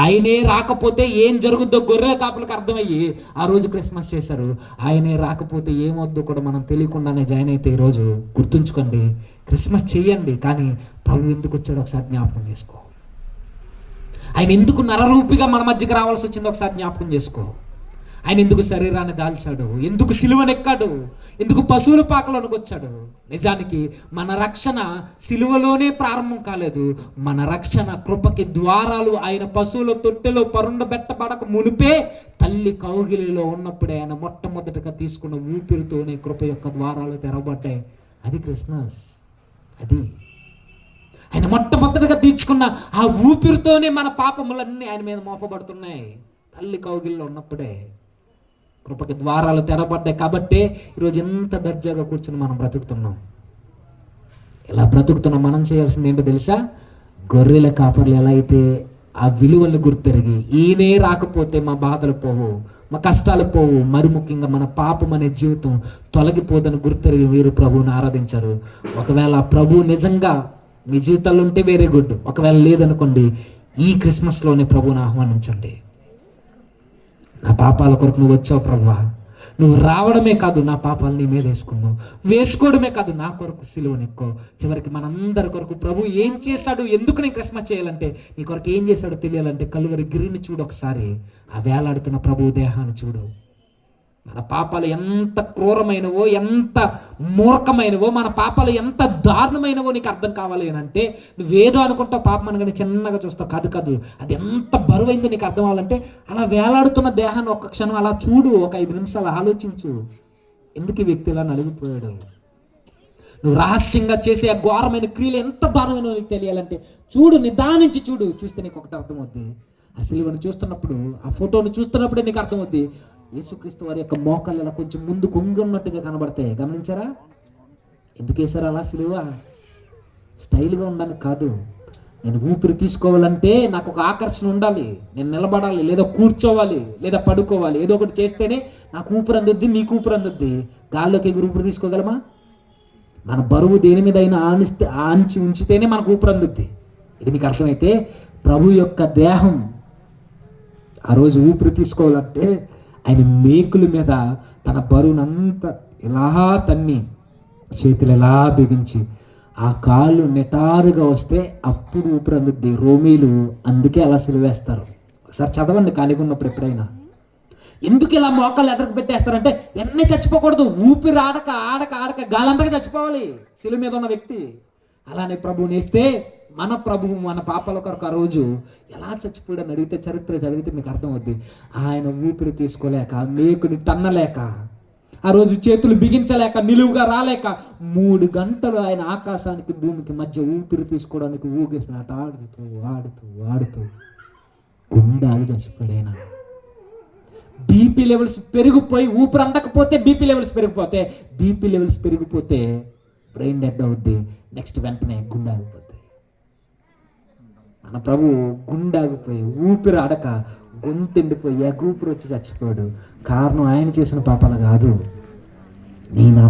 S2: ఆయనే రాకపోతే ఏం జరుగుద్దో గొర్రెల కాపులకు అర్థమయ్యి ఆ రోజు క్రిస్మస్ చేశారు. ఆయనే రాకపోతే ఏమొద్దో కూడా మనం తెలియకుండానే జాయిన్ అయితే ఈరోజు గుర్తుంచుకోండి, క్రిస్మస్ చేయండి. కానీ ప్రభు ఎందుకు వచ్చాడో ఒకసారి జ్ఞాపకం చేసుకో. ఆయన ఎందుకు నరరూపిగా మన మధ్యకి రావాల్సి వచ్చిందో ఒకసారి జ్ఞాపకం చేసుకో. ఆయన ఎందుకు శరీరాన్ని దాల్చాడు, ఎందుకు సిలువనెక్కాడు, ఎందుకు పశువుల పాకలోనికి వచ్చాడు. నిజానికి మన రక్షణ సిలువలోనే ప్రారంభం కాలేదు. మన రక్షణ కృపకి ద్వారాలు ఆయన పశువుల తొట్టెలో పరుండబెట్టబడక మునిపే తల్లి కౌగిలిలో ఉన్నప్పుడే ఆయన మొట్టమొదటిగా తీసుకున్న ఊపిరితోనే కృప యొక్క ద్వారాలు తెరవబడ్డాయి. అది క్రిస్మస్. అది ఆయన మొట్టమొదటిగా తీర్చుకున్న ఆ ఊపిరితోనే మన పాపములన్నీ ఆయన మీద మోపబడుతున్నాయి. తల్లి కౌగిలిలో ఉన్నప్పుడే కృపకి ద్వారాలు తెరబడ్డాయి. కాబట్టే ఈరోజు ఎంత దర్జాగా కూర్చొని మనం బ్రతుకుతున్నాం. ఇలా బ్రతుకుతున్నాం. మనం చేయాల్సింది ఏంటో తెలుసా? గొర్రెల కాపర్లు ఎలా అయితే ఆ విలువల్ని గుర్తెరిగి ఈయనే రాకపోతే మా బాధలు పోవు, మా కష్టాలు పోవు, మరి ముఖ్యంగా మన పాపం అనే జీవితం తొలగిపోదని గుర్తెరిగి వీరు ప్రభువుని ఆరాధించారు. ఒకవేళ ప్రభు నిజంగా మీ జీవితాల్లో ఉంటే వెరీ గుడ్, ఒకవేళ లేదనుకోండి, ఈ క్రిస్మస్లోనే ప్రభువుని ఆహ్వానించండి. నా పాపాల కొరకు నువ్వు వచ్చావు ప్రభువా, నువ్వు రావడమే కాదు నా పాపాలు నీ మీద వేసుకోవడమే కాదు నా కొరకు సిలువనెక్కో. చివరికి మనందరి కొరకు ప్రభు ఏం చేశాడు, ఎందుకు నేను క్రిస్మస్ చేయాలంటే, నీ కొరకు ఏం చేశాడో తెలియాలంటే కలువరి గిరిని చూడు ఒకసారి, ఆ వేలాడుతున్న ప్రభు దేహాన్ని చూడు. మన పాపాలు ఎంత క్రూరమైనవో, ఎంత మూర్ఖమైనవో, మన పాపాలు ఎంత దారుణమైనవో నీకు అర్థం కావాలి అని అంటే, నువ్వేదో అనుకుంటావు పాపం అనగానే చిన్నగా చూస్తావు. కాదు, అది ఎంత బరువైందో నీకు అర్థం అవ్వాలంటే అలా వేలాడుతున్న దేహాన్ని ఒక్క క్షణం అలా చూడు, ఒక 5 నిమిషాలు ఆలోచించు. ఎందుకు ఈ వ్యక్తి ఇలా నలిగిపోయాడు? నువ్వు రహస్యంగా చేసే ఆ ఘోరమైన క్రియలు ఎంత దారుణమైనో నీకు తెలియాలంటే చూడు, నిదానించి చూడు. చూస్తే నీకు ఒకటి అర్థమవుద్ది. ఆ సిలువను చూస్తున్నప్పుడు, ఆ ఫోటోను చూస్తున్నప్పుడే నీకు అర్థమవుద్ది. యేసుక్రీస్తు వారి యొక్క మోకాలు ఇలా కొంచెం ముందు కొంగున్నట్టుగా కనబడతాయి. గమనించారా? ఎందుకు వేశారు అలా సిలువ? స్టైల్గా ఉండడానికి కాదు. నేను ఊపిరి తీసుకోవాలంటే నాకు ఒక ఆకర్షణ ఉండాలి, నేను నిలబడాలి, లేదా కూర్చోవాలి, లేదా పడుకోవాలి, ఏదో ఒకటి చేస్తేనే నాకు ఊపిరి అందుద్ది, మీకు ఊపిరి అందుద్ది. గాల్లోకి ఎగురు ఊపిరి తీసుకోగలమా? మన బరువు దేని మీద అయినా ఆంచి ఉంచితేనే మనకు ఊపిరి అందుద్ది. ఇది మీకు అర్థమైతే ప్రభు యొక్క దేహం ఆ రోజు ఊపిరి తీసుకోవాలంటే ఆయన మేకుల మీద తన బరువునంతా ఇలా తన్ని, చేతులు ఎలా బిగించి ఆ కాళ్ళు నిటారుగా వస్తే అప్పుడు ఊపిరి అందుద్ది. రోమీలు అందుకే అలా సిలువేస్తారు. ఒకసారి చదవండి ఖాళీగా ఉన్నప్పుడు ఎప్పుడైనా. ఎందుకు ఇలా మోకాళ్ళు ఎదరికి పెట్టేస్తారంటే వెంటనే చచ్చిపోకూడదు. ఊపిరి ఆడక గాలంతగా చచ్చిపోవాలి సిలువ మీద ఉన్న వ్యక్తి. అలానే ప్రభువుని వేస్తే మన ప్రభువు మన పాపాల కొరకు ఆ రోజు ఎలా చచ్చిపోయాడని అడిగితే, చరిత్ర చదివితే మీకు అర్థమవుద్ది. ఆయన ఊపిరి తీసుకోలేక, మేకుని తన్నలేక, ఆ రోజు చేతులు బిగించలేక, నిలువుగా రాలేక 3 గంటలు ఆయన ఆకాశానికి భూమికి మధ్య ఊపిరి తీసుకోవడానికి ఊగేసినట్టు ఆడుతూ గుండాలు చచ్చిపోయాడు ఆయన. బీపీ లెవెల్స్ పెరిగిపోయి, ఊపిరి అందకపోతే బీపీ లెవెల్స్ పెరిగిపోతే, బీపీ లెవెల్స్ పెరిగిపోతే బ్రెయిన్ డెడ్ అవుద్ది. నెక్స్ట్ వెంటనే గుండె ఆగిపోద్ది. మన ప్రభు గుండె ఆగిపోయి, ఊపిరి ఆడక, గొంతెండిపోయి ఎగూపిరి వచ్చి చచ్చిపోయాడు. కారణం ఆయన చేసిన పాపాలు కాదు, నీ నా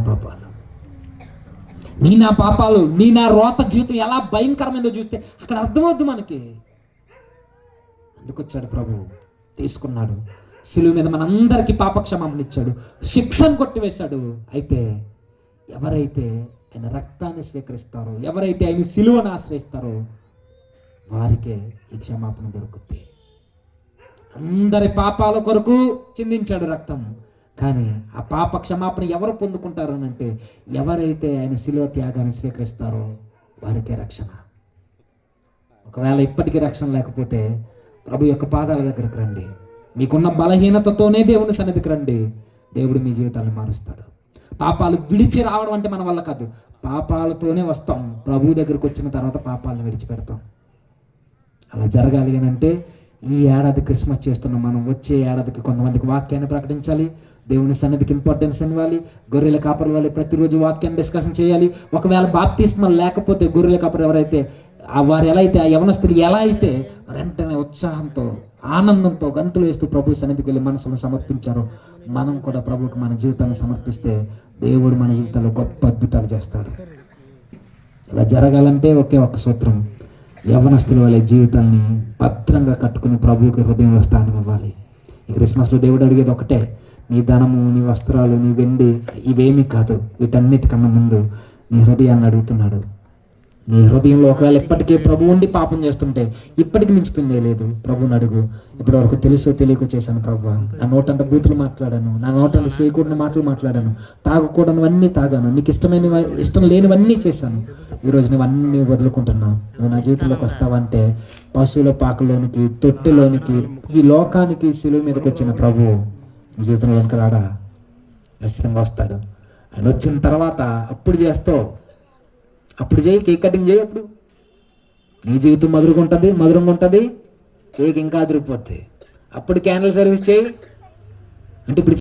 S2: పాపాలు, నీ నా రోత జీవితం ఎలా భయంకరమైందో చూస్తే అక్కడ అర్థమవుద్ది మనకి. అందుకొచ్చాడు ప్రభు, తీసుకున్నాడు సిలువ మీద మనందరికీ పాపక్షమాపణ ఇచ్చాడు, శిక్షను కొట్టివేశాడు. అయితే ఎవరైతే ఆయన రక్తాన్ని స్వీకరిస్తారో, ఎవరైతే ఆయన సిలువను ఆశ్రయిస్తారో వారికే ఈ క్షమాపణ దొరుకుతుంది. అందరి పాపాల కొరకు చిందించాడు రక్తం. కానీ ఆ పాప క్షమాపణ ఎవరు పొందుకుంటారు అని అంటే, ఎవరైతే ఆయన సిలువ త్యాగాన్ని స్వీకరిస్తారో వారికే రక్షణ. ఒకవేళ ఇప్పటికీ రక్షణ లేకపోతే ప్రభు యొక్క పాదాల దగ్గరికి రండి. మీకున్న బలహీనతతోనే దేవుని సన్నిధికి రండి. దేవుడు మీ జీవితాన్ని మారుస్తాడు. పాపాలు విడిచి రావడం అంటే మన వల్ల కాదు, పాపాలతోనే వస్తాం. ప్రభు దగ్గరికి వచ్చిన తర్వాత పాపాలను విడిచిపెడతాం. అలా జరగాలి అని అంటే ఈ ఏడాది క్రిస్మస్ చేస్తున్నాం మనం. వచ్చే ఏడాదికి కొంతమందికి వాక్యాన్ని ప్రకటించాలి, దేవుని సన్నిధికి ఇంపార్టెన్స్ ఇవ్వాలి, గొర్రెల కాపరి వాళ్ళు ప్రతిరోజు వాక్యాన్ని డిస్కషన్ చేయాలి. ఒకవేళ బాప్తిస్మం లేకపోతే గొర్రెల కాపరి ఎవరైతే వారు ఎలా అయితే, ఆ యవనస్తులు ఎలా అయితే వెంటనే ఉత్సాహంతో, ఆనందంతో గంతులు వేస్తూ ప్రభు సన్నిధికి వెళ్ళి మనసును సమర్పించారో, మనం కూడా ప్రభువుకి మన జీవితాన్ని సమర్పిస్తే దేవుడు మన జీవితంలో గొప్ప అద్భుతాలు చేస్తాడు. ఇలా జరగాలంటే ఒకే ఒక సూత్రం,
S1: యవ్వనస్తుల వాళ్ళ జీవితాన్ని భద్రంగా కట్టుకుని ప్రభువుకి హృదయంలో స్థానం ఇవ్వాలి. ఈ క్రిస్మస్లో దేవుడు అడిగేది ఒకటే, నీ ధనము, నీ వస్త్రాలు, నీ వెండి ఇవేమీ కాదు, వీటన్నిటికన్నా ముందు నీ హృదయాన్ని అడుగుతున్నాడు. నీ హృదయంలో ఒకవేళ ఇప్పటికే ప్రభు ఉండి పాపం చేస్తుంటే ఇప్పటికి మించిపోయిందే లేదు, ప్రభుని అడుగు. ఇప్పటి వరకు తెలుసో తెలియక చేశాను ప్రభు, నా నోటంట బూతులు మాట్లాడాను, నా నోటంట చేయకూడని మాటలు మాట్లాడాను, తాగకూడనివన్నీ తాగాను, నీకు ఇష్టం లేనివన్నీ చేశాను. ఈరోజు నువ్వన్నీ వదులుకుంటున్నావు, నువ్వు నా జీవితంలోకి వస్తావంటే పశువుల పాకలోనికి, తొట్టెలోనికి, ఈ లోకానికి శిలువ మీదకి వచ్చిన ప్రభు నీ జీవితంలో వెనక రాడా? ఖచ్చితంగా వస్తాడు. ఆయన వచ్చిన తర్వాత అప్పుడు చేస్తావు, అప్పుడు చేయి, కేక్ కటింగ్ చేయి. అప్పుడు నీ జీవితం మధురంగా ఉంటుంది, కేక్ ఇంకా అదిరిపోద్ది. అప్పుడు క్యాండిల్ సర్వీస్ చేయి. అంటే ఇప్పుడు